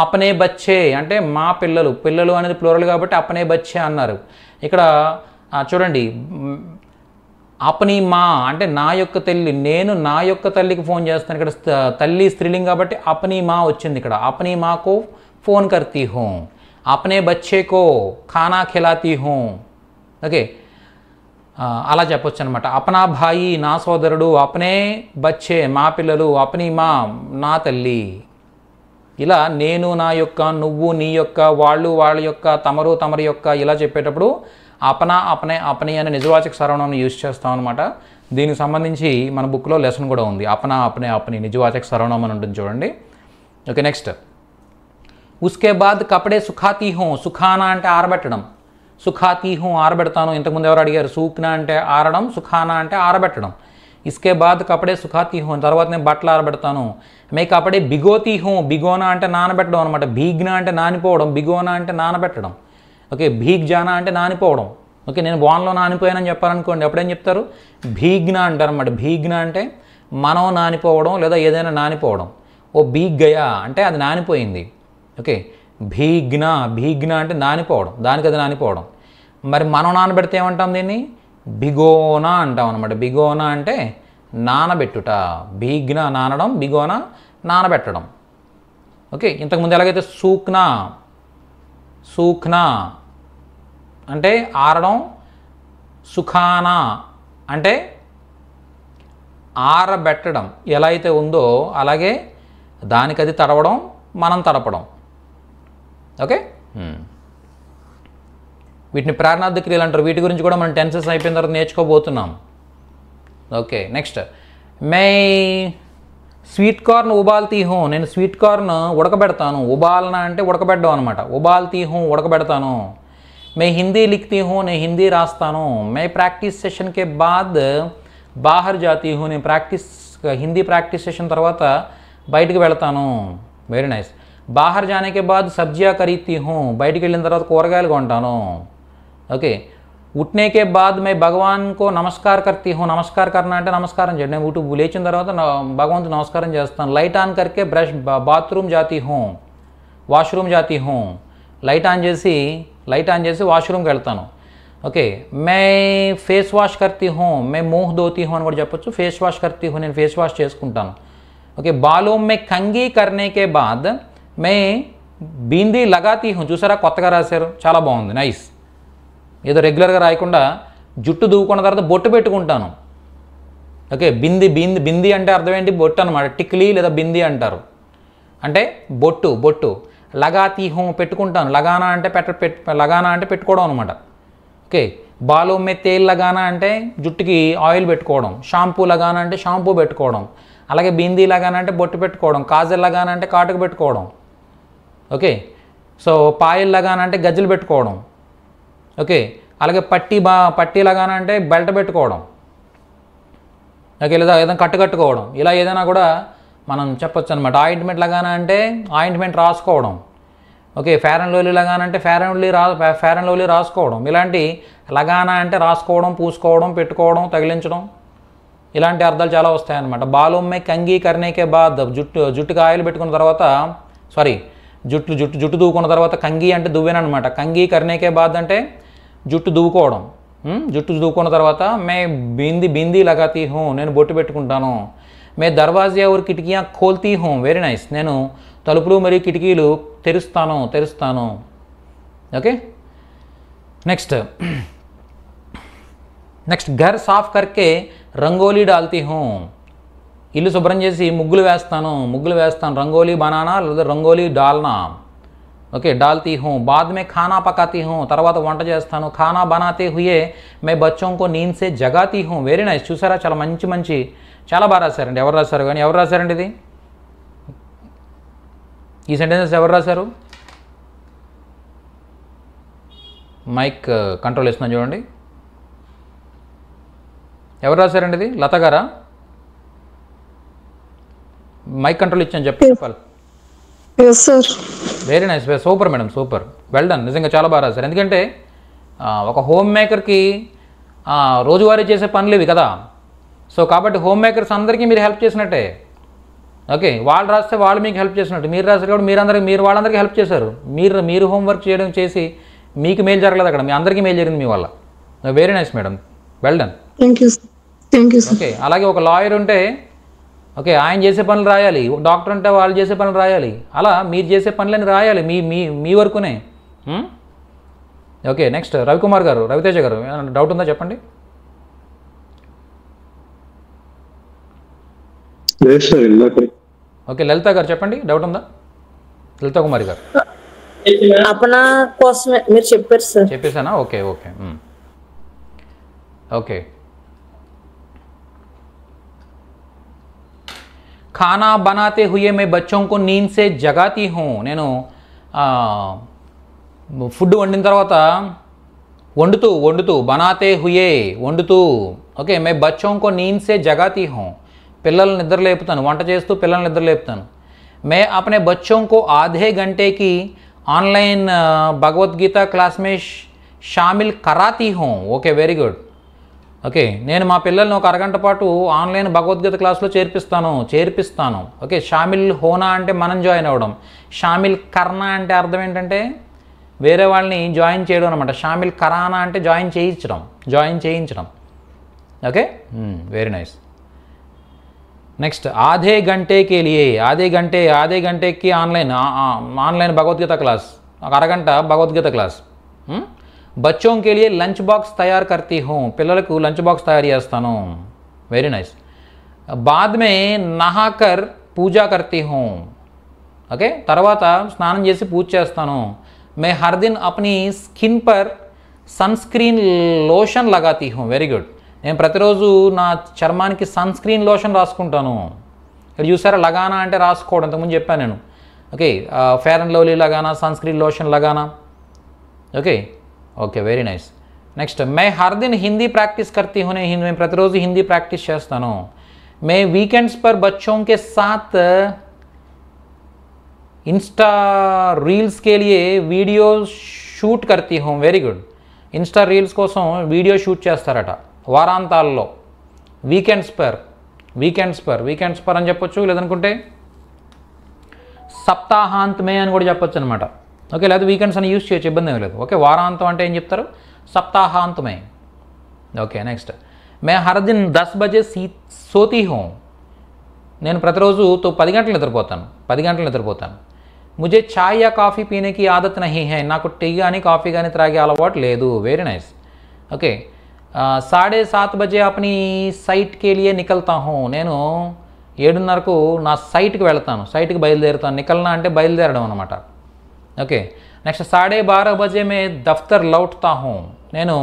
S1: అపనే బచ్చే అంటే మా పిల్లలు, పిల్లలు అనేది ప్లూరల్ కాబట్టి అపనే బచ్చే అన్నారు. ఇక్కడ చూడండి అపని మా అంటే నా యొక్క తల్లి, నేను నా యొక్క తల్లికి ఫోన్ చేస్తాను. ఇక్కడ తల్లి స్త్రీలింగం కాబట్టి అపని మా వచ్చింది. ఇక్కడ అపని మాకు ఫోన్ కర్తీ హూ, అపనే బచ్చే కో ఖానా ఖిలాతీ హూ, ఓకే అలా చెప్పొచ్చు అనమాట. అపనా భాయి నా సోదరుడు, అపనే బచ్చే మా పిల్లలు, అపని మా నా తల్లి. ఇలా నేను నా యొక్క, నువ్వు నీ యొక్క, వాళ్ళు వాళ్ళ యొక్క, తమరు తమరి యొక్క ఇలా చెప్పేటప్పుడు అపన అపనే అపని అనే నిజవాచక సర్వనామం యూజ్ చేస్తాం అనమాట. దీనికి సంబంధించి మన బుక్లో లెసన్ కూడా ఉంది. అపన అపనే అపని నిజవాచక సర్వనామం అని ఉంటుంది చూడండి. ఓకే నెక్స్ట్ ఉస్కే బాద్ కపడే సుఖాతీ హూ, సుఖానా అంటే ఆరబెట్టడం, సుఖాతీ హూ ఆరబెడతాను. ఇంతకుముందు ఎవరు అడిగారు, సూక్నా అంటే ఆరడం, సుఖానా అంటే ఆరబెట్టడం. ఇస్కే బాద్ కపడే సుఖాతీ హూ తర్వాత నేను బట్టలు ఆరబెడతాను. మే కపడే బిగోతీ హూ, బిగోనా అంటే నానబెట్టడం అనమాట. భీగ్నా అంటే నానిపోవడం, బిగోనా అంటే నానబెట్టడం. ఓకే భీగ్ జానా అంటే నానిపోవడం. ఓకే నేను వాన్లో నానిపోయానని చెప్పాలనుకోండి, అప్పుడేం చెప్తారు, భీగ్నా అంటారు అనమాట. భీగ్నా అంటే మనం నానిపోవడం లేదా ఏదైనా నానిపోవడం. ఓ భీగ్ గయా అంటే అది నానిపోయింది. ఓకే భీగ్నా, భీగ్నా అంటే నానిపోవడం, దానికి అది నానిపోవడం. మరి మనం నానబెడితే ఏమంటాం, దీన్ని బిగోనా అంటాం అనమాట. బిగోనా అంటే నానబెట్టుట, భీగ్నా నానడం, బిగోనా నానబెట్టడం. ఓకే ఇంతకుముందు ఎలాగైతే సూక్నా, సూఖ్నా అంటే ఆరడం, సుఖానా అంటే ఆరబెట్టడం ఎలా అయితే ఉందో అలాగే దానికి అది తడవడం, మనం తడపడం. ఓకే వీటిని ప్రాణార్థ క్రియలు అంటారు. వీటి గురించి కూడా మనం టెన్సెస్ అయిపోయిన తర్వాత నేర్చుకోబోతున్నాం. ఓకే నెక్స్ట్ మే స్వీట్ కార్న్ ఉబాల్తీ హూ, నేను స్వీట్ కార్న్ ఉడకబెడతాను. ఉబాలన అంటే ఉడకబెట్టడం అనమాట. ఉబాల్తీ హూ ఉడకబెడతాను. మే హిందీ లిఖతీ హూ, నేను హిందీ రాస్తాను. మే ప్రాక్టీస్ సెషన్కే బాద్ బాహర్ జాతీ హూ, నేను హిందీ ప్రాక్టీస్ సెషన్ తర్వాత బయటికి వెళ్తాను. Very nice. బాహర్ జానేకే బాద్ సబ్జియా ఖరీదతీ హూ, బయటికి వెళ్ళిన తర్వాత కూరగాయలు కొంటాను. ఓకే ఉట్నేకే బాద్ మే భగవాన్ కో నమస్కార్ కర్తీ హూ, నమస్కార్ కర్నా అంటే నమస్కారం చేయడం. నేను లేచిన తర్వాత భగవంతుడు నమస్కారం చేస్తాను. లైట్ ఆన్ కర్కే బ్రష్ బాత్రూమ్ జాతీ హూ, వాష్రూమ్ జాతీ హూ, లైట్ ఆన్ చేసి వాష్రూమ్కి వెళ్తాను. ఓకే మే ఫేస్ వాష్ కర్తీ హూ, మే మూహ్ ధోతీ హూ అని కూడా చెప్పొచ్చు. ఫేస్ వాష్ కర్తీ హూ, నేను ఫేస్ వాష్ చేసుకుంటాను. ఓకే బాలో మే కంగీ కర్నేకే బాద్ మే బిందీ లగాతీ హూ, చూసారా కొత్తగా రాశారు, చాలా బాగుంది, నైస్. ఏదో రెగ్యులర్గా రాయకుండా జుట్టు దువ్వుకున్న తర్వాత బొట్టు పెట్టుకుంటాను. ఓకే బింది అంటే అర్థం ఏంటి, బొట్టు అనమాట. టిక్లీ లేదా బింది అంటారు, అంటే బొట్టు. లగాతీ హూ పెట్టుకుంటాను. లగానా అంటే లగానా అంటే పెట్టుకోవడం అనమాట. ఓకే బాలో మే తేల్ లగానా అంటే జుట్టుకి ఆయిల్ పెట్టుకోవడం. షాంపూ లగానా అంటే షాంపూ పెట్టుకోవడం. అలాగే బిందీ లగానా అంటే బొట్టు పెట్టుకోవడం. కాజల్ లగానా అంటే కాటుకు పెట్టుకోవడం. ఓకే సో పాయల్ లగానా అంటే గజ్జలు పెట్టుకోవడం. ఓకే అలాగే పట్టీ లగానా అంటే బెల్ట్ పెట్టుకోవడం. ఓకే లేదా ఏదైనా కట్టుకోవడం. ఇలా ఏదైనా కూడా మనం చెప్పొచ్చు అనమాట. ఆయింట్మెంట్ లగానా అంటే ఆయింట్మెంట్ రాసుకోవడం. ఓకే ఫేర్ అండ్ లవ్లీ లగానా అంటే ఫేర్ అండ్ లవ్లీ రాసుకోవడం. ఇలాంటి లగానా అంటే రాసుకోవడం, పూసుకోవడం, పెట్టుకోవడం, తగిలించడం, ఇలాంటి అర్థాలు చాలా వస్తాయన్నమాట. బాలోమ్మే కంగీ కర్నేకే బాద్ జుట్టుకి ఆయిల్ పెట్టుకున్న తర్వాత జుట్టు దువ్వుకున్న తర్వాత కంగీ అంటే దువ్వెనమాట. కంగీ కర్నేకే బాద్ అంటే జుట్టు దువ్వుకోవడం. జుట్టు దువ్వుకున్న తర్వాత మే బిందీ లగాతీ హూ, నేను బొట్టు పెట్టుకుంటాను. మే దర్వాజా और కిటికీయా ఖోల్తీ హూ, వెరీ నైస్, నేను తలుపులు మరియు కిటికీలు తెరుస్తాను. ఓకే నెక్స్ట్ घर साफ करके రంగోలీ डालती हूँ. ఇల్లు శుభ్రం చేసి ముగ్గులు వేస్తాను రంగోలీ బనానా లేదా రంగోలీ డాల్నా. ఓకే डालती हूँ. बाद में खाना पकाती हूँ. తర్వాత వంట చేస్తాను. खाना बनाते हुए मैं बच्चों को नींद से जगाती हूँ. Very nice. చూసారా చాలా మంచి చాలా బాగా రాశారండి. ఎవరు రాశారు కానీ ఎవరు రాశారండి ఇది? ఈ సెంటెన్సెస్ ఎవరు రాశారు? మైక్ కంట్రోల్ ఇస్తున్నాను చూడండి. ఎవరు రాశారండి ఇది? లత గారా? మైక్ కంట్రోల్ ఇచ్చాను చెప్పాలి. Very nice, super madam, super, well done. నిజంగా చాలా బాగా రాశారు. ఎందుకంటే ఒక హోమ్ మేకర్కి రోజువారీ చేసే పనులు ఇవి కదా. సో కాబట్టి హోమ్ మేకర్స్ అందరికీ మీరు హెల్ప్ చేసినట్టే. ఓకే, వాళ్ళు రాస్తే వాళ్ళు మీకు హెల్ప్ చేసినట్టు. మీరు రాశారు కాబట్టి మీరు వాళ్ళందరికీ హెల్ప్ చేశారు. మీరు హోంవర్క్ చేసి మీకు మేలు జరగలేదు అక్కడ, మీ అందరికీ మేలు జరిగింది మీ వల్ల. Very nice madam, well done. Okay, అలాగే ఒక లాయర్ ఉంటే ఓకే ఆయన చేసే పనులు రాయాలి, డాక్టర్ అంటే వాళ్ళు చేసే పనులు రాయాలి, అలా మీరు చేసే పనులని రాయాలి మీ వరకునే. ఓకే, నెక్స్ట్ రవికుమార్ గారు, రవితేజ గారు, ఏమైనా డౌట్ ఉందా చెప్పండి. ఓకే, లలిత గారు చెప్పండి, డౌట్ ఉందా? లలిత కుమారి గారు.
S2: अपना కోసమే మీరు చెప్పారు సార్.
S1: చెప్పేసానా? Okay okay okay. खाना बनाते हुए मैं बच्चों को नींद से जगाती हूँ. నేను ఫుడ్ వండిన తర్వాత వండుతూ बनाते हुए వండుతూ. ఓకే, मैं बच्चों को नींद से जगाती हूँ. పిల్లల్ని నిద్ర లేపుతాను, వంట చేస్తూ పిల్లల్ని నిద్ర లేపుతాను. मैं अपने बच्चों को आधे घंटे की ऑनलाइन भगवद गीता क्लास में शामिल कराती हूँ. Okay, very good. ఓకే, నేను మా పిల్లల్ని ఒక అరగంట పాటు ఆన్లైన్ భగవద్గీత క్లాస్లో చేర్పిస్తాను. ఓకే, షామిల్ హోనా అంటే మనం జాయిన్ అవ్వడం, షామిల్ కర్నా అంటే అర్థం ఏంటంటే వేరే వాళ్ళని జాయిన్ చేయడం అనమాట. షామిల్ కరానా అంటే జాయిన్ చేయించడం. Okay, very nice. నెక్స్ట్ ఆధే గంటేకి ఆధే గంటేకి ఆన్లైన్ భగవద్గీత క్లాస్, ఒక అరగంట భగవద్గీత క్లాస్. बच्चों के लिए लंच बॉक्स तैयार करती हूँ. పిల్లలకు లంచ్ బాక్స్ తయారు చేస్తాను. Very nice. बाद में नहाकर पूजा करती हूँ. ఓకే, తర్వాత స్నానం చేసి పూజ చేస్తాను. मैं हर दिन अपनी स्किन पर సన్స్క్రీన్ లోషన్ लगाती हूँ. Very good. నేను ప్రతిరోజు నా చర్మానికి సన్స్క్రీన్ లోషన్ రాసుకుంటాను. ఇక్కడ చూసారా, లగానా అంటే రాసుకోవడం, అంతకుముందు చెప్పాను నేను. ఓకే, ఫేర్ అండ్ లవ్లీ లగానా, సన్స్క్రీన్ లోషన్ లగానా. Okay okay, very nice. Next मैं हर दिन हिंदी प्रैक्टिस करती हूँ. నేను ప్రతిరోజు హిందీ ప్రాక్టీస్ చేస్తాను. मैं वीकेंड्स पर बच्चों के साथ इंस्टा रील्स के लिए वीडियो షూట్ करती हूँ. Very good. ఇన్స్టా రీల్స్ కోసం వీడియో షూట్ చేస్తారట వారాంతాల్లో. వీకెండ్స్ పర్ అని చెప్పొచ్చు, లేదనుకుంటే సప్తాహాంతమే అని కూడా చెప్పొచ్చు అనమాట. ఓకే, లేదా వీకెండ్స్ అని యూజ్ చేయొచ్చు, ఇబ్బంది ఏమీ లేదు. ఓకే, వారాంతం అంటే ఏం చెప్తారు? సప్తాహాంతమే. ఓకే, నెక్స్ట్ मैं हर दिन 10 बजे सोती हूँ. నేను ప్రతిరోజు 10 గంటలు నిద్రపోతాను. मुझे चाय या कॉफ़ी पीने की आदत नहीं है. నాకు టీ కానీ కాఫీ కానీ త్రాగే అలవాటు లేదు. Very nice. ఓకే, 7:30 बजे अपनी సైట్ के लिए निकलता हूँ. నేను 7:30కు నా సైట్కి వెళ్తాను, సైట్కి బయలుదేరుతాను. నికల్నా అంటే బయలుదేరడం అనమాట. ఓకే, నెక్స్ట్ 12:30 बजे मैं दफ्तर लौटता हूँ. నేను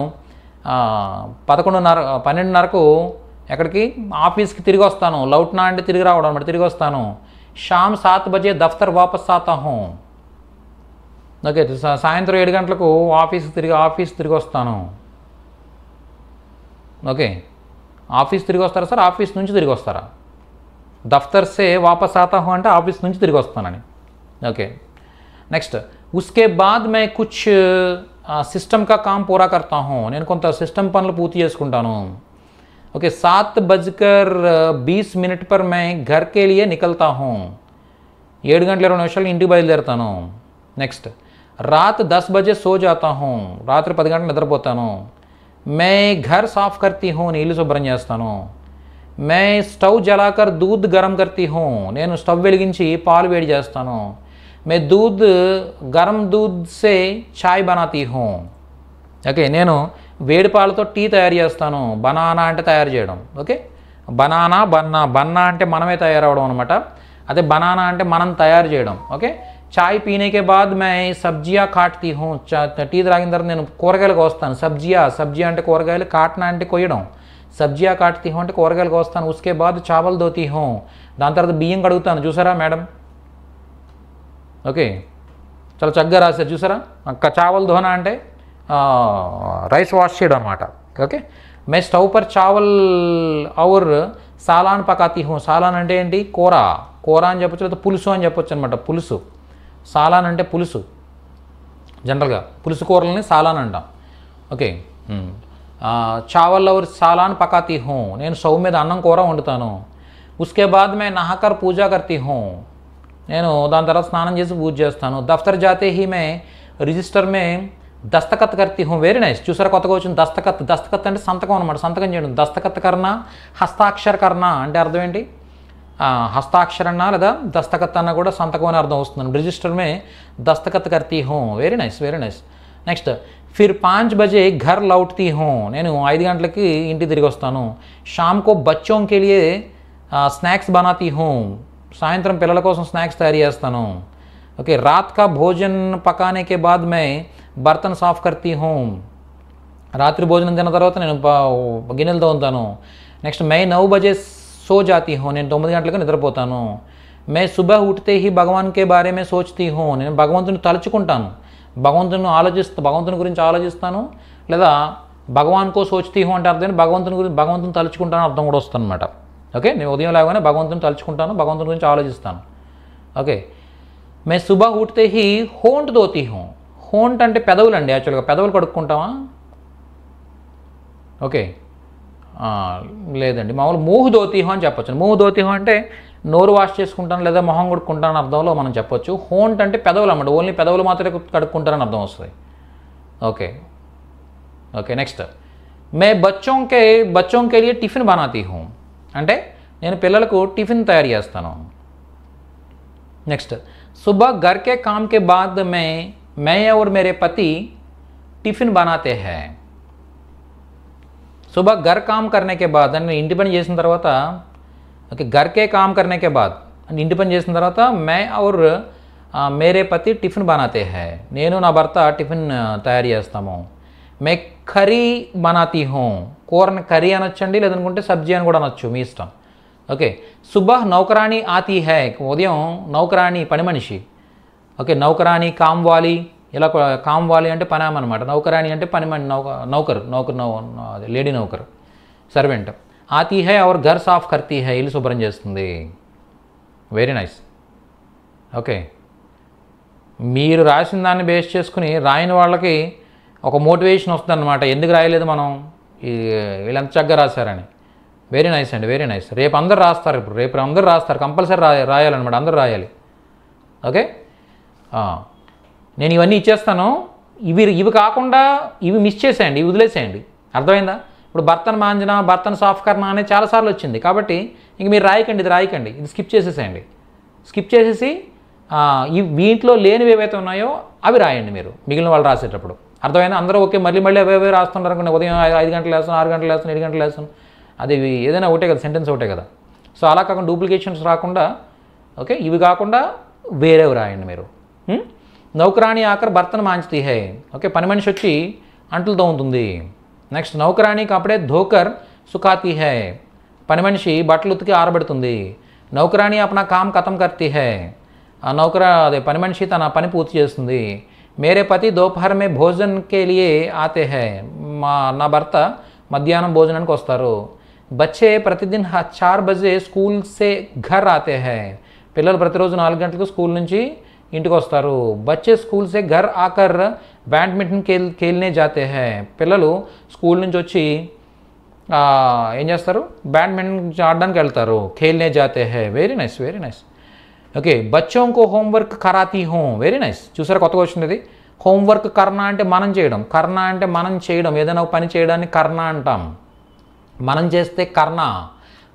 S1: 12:30కు ఎక్కడికి? ఆఫీస్కి తిరిగి వస్తాను. లౌట్నా అంటే తిరిగి రావడం అనమాట, తిరిగి వస్తాను. शाम 7 बजे दफ्तर वापस आता हूँ. ఓకే, సాయంత్రం 7 గంటలకు ఆఫీస్ తిరిగి వస్తాను. ఓకే, ఆఫీస్ తిరిగి వస్తారా సార్? ఆఫీస్ నుంచి తిరిగి వస్తారా? దఫ్తర్ సే వాపస్ ఆతా హూ అంటే ఆఫీస్ నుంచి తిరిగి వస్తానని. ఓకే, నెక్స్ట్ उसके बाद मैं कुछ सिस्टम का काम पूरा करता हूँ. నేను కొంత సిస్టమ్ పనులు పూర్తి చేసుకుంటాను. ओके, 7:20 पर मैं घर के लिए निकलता हूँ. 7 గంటల 20 నిమిషాలు ఇంటికి బయలుదేరుతాను. నెక్స్ట్ रात 10 बजे सो जाता हूँ. రాత్రి 10 గంటలు నిద్రపోతాను. मैं घर साफ करती हूँ. నీళ్ళు శుభ్రం చేస్తాను. मैं స్టవ్ జలాకర్ दूध गरम करती हूँ. నేను స్టవ్ వెలిగించి పాలు వేడి చేస్తాను. मैं गरम दूध से चाय बनाती हूँ. ఓకే, నేను వేడి పాలతో టీ తయారు చేస్తాను. బనానా అంటే తయారు చేయడం. ఓకే, బన్నా అంటే మనమే తయారవడం అనమాట. అదే బనానా అంటే మనం తయారు చేయడం. ఓకే, చాయ్ పీనే కే బాద్ మై సబ్జియా కాట్తీ హూ. టీ తాగిన తర్వాత నేను కూరగాయలు కోస్తాను. సబ్జియా అంటే కూరగాయలు, కాట్నా అంటే కొయ్యడం. సబ్జియా కాట్తీ హూ అంటే కూరగాయలు కోస్తాను. ఉస్కే బాద్ చావల్ దోతీ హూ, దాని తర్వాత బియ్యం కడుగుతాను. చూసారా మేడం? ఓకే, చాలా చక్కగా రాశారు చూసారా. చావల్ ధోనా అంటే రైస్ వాష్ చేయడం అనమాట. ఓకే, మే స్టవ్ పర్ చావల్ ఔర్ సాలాన్ పకాతీ హూ. సాలాన్ అంటే ఏంటి? కూర అని చెప్పొచ్చు, లేదా పులుసు అని చెప్పొచ్చు అనమాట. పులుసు, సాలాన్ అంటే పులుసు. జనరల్గా పులుసు కూరలని సాలాన్ అంటాం. ఓకే, చావల్ ఔర్ సాలాన్ పకాతీ హూ, నేను స్టవ్ మీద అన్నం కూర వండుతాను. ఉస్కే బాద్ మే నహాకర్ పూజా కర్తీ హూ, నేను దాని తర్వాత స్నానం చేసి పూజ చేస్తాను. దఫ్తర్ జాతే హీ మే రిజిస్టర్ మే దస్తఖత్ కర్తీ హూ. Very nice. చూసారా కొత్తగా వచ్చింది దస్తఖత్ అంటే సంతకం అనమాట, సంతకం చేయడం. దస్తఖత్ కర్ణ, హస్తాక్షర కర్ణ అంటే అర్థం ఏంటి? హస్తాక్షర అన్నా లేదా దస్తఖత్ అన్న కూడా సంతకం అని అర్థం వస్తుంది. రిజిస్టర్ మే దస్తఖత్ కర్తీ హూ. Very nice, very nice. Next, ఫిర్ 5 బజే ఘర్ లౌట్తీ హూ, నేను 5 గంటలకి ఇంటికి తిరిగి వస్తాను. షామ్కో బచ్చోం కే లియే స్నాక్స్ బనాతీ హూ, సాయంత్రం పిల్లల కోసం స్నాక్స్ తయారు చేస్తాను. ఓకే, రాత్ కా భోజన్ పకానే కే బాద్ మై బర్తన్ సాఫ్ కర్తీ హూ, రాత్రి భోజనం తిన్న తర్వాత నేను గిన్నెలు తోముతాను. నెక్స్ట్, మై 9 బజే సో జాతీ హూ, నేను 9 గంటలకు నిద్రపోతాను. మే సుబహ్ ఉఠతే he Bhagavan K బారే May సోచ్తీ who, నేను భగవంతుని తలుచుకుంటాను. భగవంతుని గురించి ఆలోచిస్తాను. లేదా భగవాన్కో సోచ్తీ హూ అంటే అర్థం భగవంతుని తలుచుకుంటాను అర్థం కూడా వస్తుంది అనమాట. ఓకే, నేను ఉదయం లేవగానే భగవంతుని తలుచుకుంటాను, భగవంతుని గురించి ఆలోచిస్తాను. ఓకే, మే సుబహ్ ఉఠతే హీ హోంట్ దోతీ హూ. హోంట్ అంటే పెదవులు అండి. యాక్చువల్గా పెదవులు కడుక్కుంటామా? ఓకే, లేదండి, మామూలు మూహు దోతీ హూ అని చెప్పొచ్చు. మూహు దోతీ హూ అంటే నోరు వాష్ చేసుకుంటాను లేదా మొహం కడుక్కుంటాను అర్థంలో మనం చెప్పొచ్చు. హోంట్ అంటే పెదవులు అన్నమాట, ఓన్లీ పెదవులు మాత్రమే కడుక్కుంటారని అర్థం వస్తుంది. ఓకే ఓకే, నెక్స్ట్, మే బచ్చోం కే లియే టిఫిన్ బనాతీ హూ, అంటే నేను పిల్లలకు టిఫిన్ తయారు చేస్తాను. నెక్స్ట్, సుబహ్ घर के काम के बाद मैं और मेरे पति टिफिन बनाते हैं. सुबह घर काम करने के बाद అంటే ఇంటి పని చేసిన తర్వాత, ఓకే, घर के काम करने के बाद అంటే ఇంటి పని చేసిన తర్వాత मैं और मेरे पति टिफिन बनाते हैं, నేను నా భర్త టిఫిన్ తయారు చేస్తాము. मैं కర్రీ बनाती हूँ, కూరని కర్రీ అనొచ్చండి, లేదనుకుంటే సబ్జీ అని కూడా అనొచ్చు, మీ ఇష్టం. ఓకే, సుబహ్ నౌకరాణి ఆతీ హై, ఉదయం నౌకరాణి పని మనిషి. ఓకే, నౌకరాణి కామ్వాలి, ఇలా కామ్వాలి అంటే పని ఆమె అనమాట. నౌకరాణి అంటే పని నౌకర్ లేడీ నౌకర్, సర్వెంట్. ఆతీ హై ఔర్ ఘర్ సాఫ్ కర్తీ హై, ఇల్లు శుభ్రం చేస్తుంది. Very nice. ఓకే, మీరు రాసిన దాన్ని బేస్ చేసుకుని రాయని వాళ్ళకి ఒక మోటివేషన్ వస్తుంది అనమాట, ఎందుకు రాయలేదు మనం, వీళ్ళంత చక్కగా రాశారని. వెరీ నైస్ అండి, వెరీ నైస్. రేపు అందరు రాస్తారు, రేపు అందరు రాస్తారు, కంపల్సరీ రాయాలన్నమాట, అందరూ రాయాలి. ఓకే, నేను ఇవన్నీ ఇచ్చేస్తాను. ఇవి కాకుండా ఇవి మిస్ చేసేయండి, ఇవి వదిలేసేయండి. అర్థమైందా? ఇప్పుడు బర్తన్ మాంజన, బర్తన్ సాఫ్ కర్నా అనేది చాలాసార్లు వచ్చింది, కాబట్టి ఇంక మీరు రాయకండి, ఇది స్కిప్ చేసేసేయండి. స్కిప్ చేసేసి వీటిలో లేనివి ఏవైతే ఉన్నాయో అవి రాయండి మీరు మిగిలిన వాళ్ళు రాసేటప్పుడు. అర్థమైనా? అందరూ ఓకే మళ్ళీ అవే రాస్తున్నారు అనుకోండి, ఉదయం 5 గంటలు వేస్తాను, 6 గంటలు వేస్తాను, 7 గంటలు వేస్తాను, అది ఏదైనా ఒకటే కదా, సెంటెన్స్ ఒకటే కదా. సో అలా కాకుండా డూప్లికేషన్స్ రాకుండా, ఓకే, ఇవి కాకుండా వేరేవి రాయండి మీరు. నౌకరాణి ఆకర్ బర్తన్ మాంజ్తీ హై, ఓకే, పని మనిషి వచ్చి అంట్లు తోముతుంది. నెక్స్ట్, నౌకరాణి కపడే ధోకర్ సుఖాతీ హై, పని మనిషి బట్టలు ఉతికి ఆరబెడుతుంది. నౌకరాణి అప్నా కామ్ ఖతం కర్తీ హై, అదే పని మనిషి తన పని పూర్తి చేస్తుంది. మేరే పతి దోపహర్ మే భోజన్ కే లియే ఆతే హై, నా భర్త మధ్యాహ్నం భోజనానికి వస్తారు. బచ్చే ప్రతిదిన్ 4 బజే స్కూల్ సే ఘర్ ఆతే హై, పిల్లలు ప్రతిరోజు 4 గంటలకు స్కూల్ నుంచి ఇంటికి వస్తారు. బచ్చే స్కూల్ సే ఘర్ ఆకర్ బ్యాడ్మింటన్ ఖేల్నే జాతే హై, పిల్లలు స్కూల్ నుంచి వచ్చి ఏం చేస్తారు, బ్యాడ్మింటన్ ఆడడానికి వెళ్తారు. ఖేల్నే జాతే హై. Very nice, very nice. Okay, బచ్చోం కో హోంవర్క్ కరాతీ హూ. Very nice. చూసారా కొత్తగా వచ్చింది. హోంవర్క్ కర్ణ అంటే మనం చేయడం, కర్ణ అంటే మనం చేయడం, ఏదైనా పని చేయడాన్ని కర్ణ అంటాం. మనం చేస్తే కర్ణ.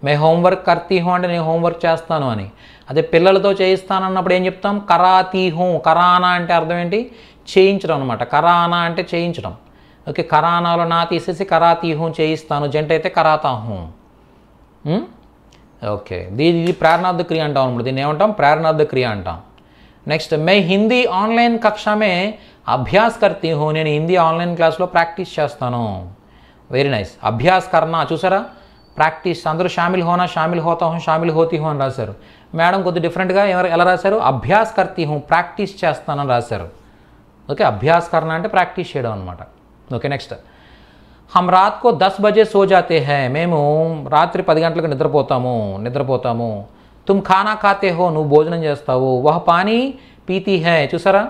S1: మే హోంవర్క్ కర్తీ హూ అంటే నేను హోంవర్క్ చేస్తాను అని. అదే పిల్లలతో చేయిస్తానన్నప్పుడు ఏం చెప్తాం, కరాతీ హూ. కరానా అంటే అర్థం ఏంటి, చేయించడం అనమాట. కరానా అంటే చేయించడం. ఓకే, కరానాలో నా తీసేసి కరాతీ హూ చేయిస్తాను, జంట అయితే కరాతా హూ. ఓకే, ఇది ప్రేరణార్థ క్రియ అంటాం అనమాట. దీన్ని ఏమంటాం? ప్రేరణార్థ క్రియ అంటాం. నెక్స్ట్, మే హిందీ ఆన్లైన్ కక్షామే అభ్యాస్ కర్తీ హూ, నేను హిందీ ఆన్లైన్ క్లాస్లో ప్రాక్టీస్ చేస్తాను. Very nice. అభ్యాస్ కర్నా చూసారా, ప్రాక్టీస్. అందరూ షామిల్ హోనా, షామిల్ హోతా హూ, షామిల్ హోతీ హూ అని రాశారు. మేడం కొద్ది డిఫరెంట్గా ఎలా రాశారు? అభ్యాస్ కర్తీ హూ, ప్రాక్టీస్ చేస్తానని రాశారు. ఓకే, అభ్యాస్ కర్నా అంటే ప్రాక్టీస్ చేయడం అనమాట. ఓకే, నెక్స్ట్, హమ్ రాత్ కో 10 బజే సో జాతే హై, మేము రాత్రి 10 గంటలకు నిద్రపోతాము. తుమ్ ఖానా ఖాతే హో, నువ్వు భోజనం చేస్తావు. వహ పానీ పీతీ హై, చూసారా,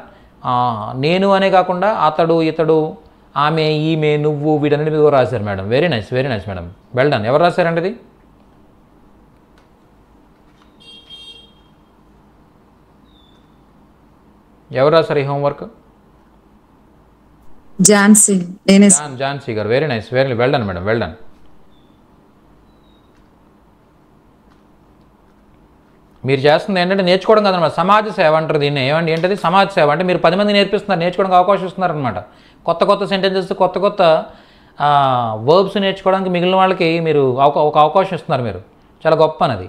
S1: నేను అనే కాకుండా అతడు, ఇతడు, ఆమె, ఈమె, నువ్వు, వీటన్నిటి మీద రాశారు madam. Very nice madam, well done. ఎవరు రాశారండి ఇది? ఎవరు రాశారు ఈ హోంవర్క్?
S5: ఝాన్సీ
S1: గారు. Very nice, well done madam, well done. మీరు చేస్తుంది ఏంటంటే నేర్చుకోవడం కదనమాట, సమాజ సేవ అంటారు దీన్ని. ఏంటది సమాజ సేవ అంటే? మీరు 10 మంది నేర్పిస్తున్నారు, నేర్చుకోవడానికి అవకాశం ఇస్తున్నారనమాట. కొత్త సెంటెన్సెస్, కొత్త వర్బ్స్ నేర్చుకోవడానికి మిగిలిన వాళ్ళకి మీరు ఒక అవకాశం ఇస్తున్నారు. మీరు చాలా గొప్ప అనేది.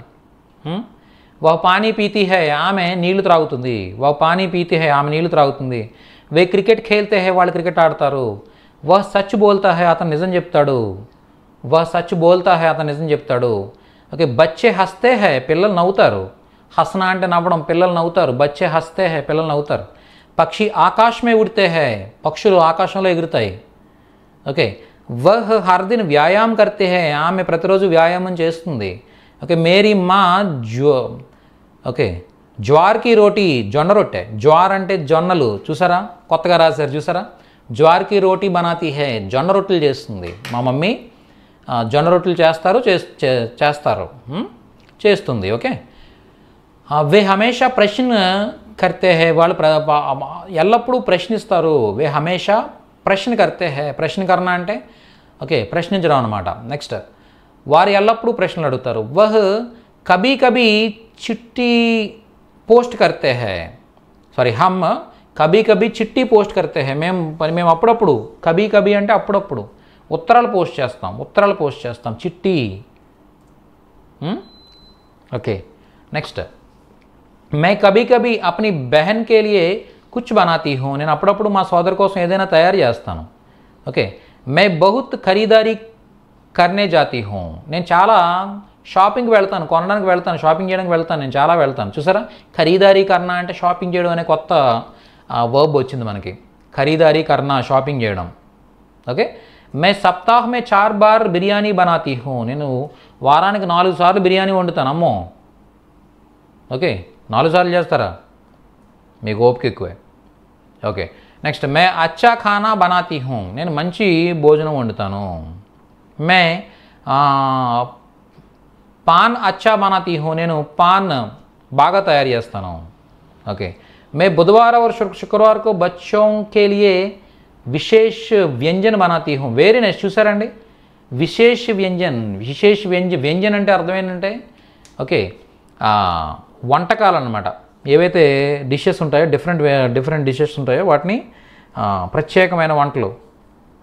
S1: వహ పానీ పీతీ హై, ఆమె నీళ్లు త్రాగుతుంది. వహ పానీ పీతీ హై, ఆమె నీళ్లు త్రాగుతుంది. వే క్రికెట్ ఖేల్తే హై, వాళ్ళు క్రికెట్ ఆడతారు. వహ సచ్ బోల్తా హై, అతను నిజం చెప్తాడు. ఓకే, బచ్చే హస్తే హై, పిల్లలు నవ్వుతారు. హసనా అంటే నవ్వడం, పిల్లలు నవ్వుతారు. బచ్చే హస్తే హై, పిల్లలు నవ్వుతారు. పక్షి ఆకాశమే ఉడితే హై, పక్షులు ఆకాశంలో ఎగురుతాయి. ఓకే, వహ్ హర్ దిన్ వ్యాయామం కర్తే హై, ఆమె ప్రతిరోజు వ్యాయామం చేస్తుంది. ఓకే, మేరీ మా జ్వార్కి రోటీ, జొన్న రొట్టె. జ్వార్ అంటే జొన్నలు, చూసారా, కొత్తగా రాశారు చూసారా. జ్వార్కి రోటీ బనాతీ హై, జొన్న రొట్టెలు చేస్తుంది మా మమ్మీ. జొన్న రొట్టెలు చేస్తుంది. ఓకే, వే హమేషా ప్రశ్న కర్తే హై, వాళ్ళు ఎల్లప్పుడూ ప్రశ్నిస్తారు. వే హమేషా ప్రశ్న కర్తే హై, ప్రశ్న కర్నా అంటే ఓకే ప్రశ్నించడం అనమాట. నెక్స్ట్, వారు ఎల్లప్పుడూ ప్రశ్నలు అడుగుతారు. వహ్ కభీ కభీ చిట్టి పోస్ట్ కర్తే హై, హమ్ కభీ కభీ చిట్టి పోస్ట్ కర్తే హై, మేము అప్పుడప్పుడు, కభీ అంటే అప్పుడప్పుడు ఉత్తరాలు పోస్ట్ చేస్తాం. చిట్టి. ఓకే, నెక్స్ట్, मैं कभी कभी अपनी बहन के लिए कुछ बनाती हूँ, నేను అప్పుడప్పుడు మా సోదరు కోసం ఏదైనా తయారు చేస్తాను. ఓకే, मैं बहुत खरीदारी करने जाती हूँ, నేను చాలా షాపింగ్కి వెళ్తాను, కొనడానికి వెళ్తాను, షాపింగ్ చేయడానికి వెళ్తాను, నేను చాలా వెళ్తాను. చూసారా, ఖరీదారీ కర్నా అంటే షాపింగ్ చేయడం అనే కొత్త వర్బ్ వచ్చింది మనకి. ఖరీదారీ కర్నా, షాపింగ్ చేయడం. ఓకే, मैं सप्ताह में 4 बार బిర్యానీ बनाती हूँ, నేను వారానికి 4 సార్లు బిర్యానీ వండుతాను. అమ్మో, ఓకే 4 సార్లు చేస్తారా, మీకు ఓపిక ఎక్కువే. ఓకే, నెక్స్ట్, మే అచ్చా ఖానా బనాతీ హూ, నేను మంచి భోజనం వండుతాను. మే పాన్ అచ్చా బనాతీ హూ, నేను పాన్ బాగా తయారు చేస్తాను. ఓకే, మే బుధవాर और शुक्रवार को बच्चों के लिए విశేష వ్యంజన్ బనాతీ హూ. వెరీ నైస్, చూసారండి, విశేష వ్యంజన్ అంటే అర్థం ఏంటంటే ఓకే వంటకాలు అన్నమాట. ఏవైతే డిషెస్ ఉంటాయో, డిఫరెంట్ డిషెస్ ఉంటాయో వాటిని ప్రత్యేకమైన వంటలు.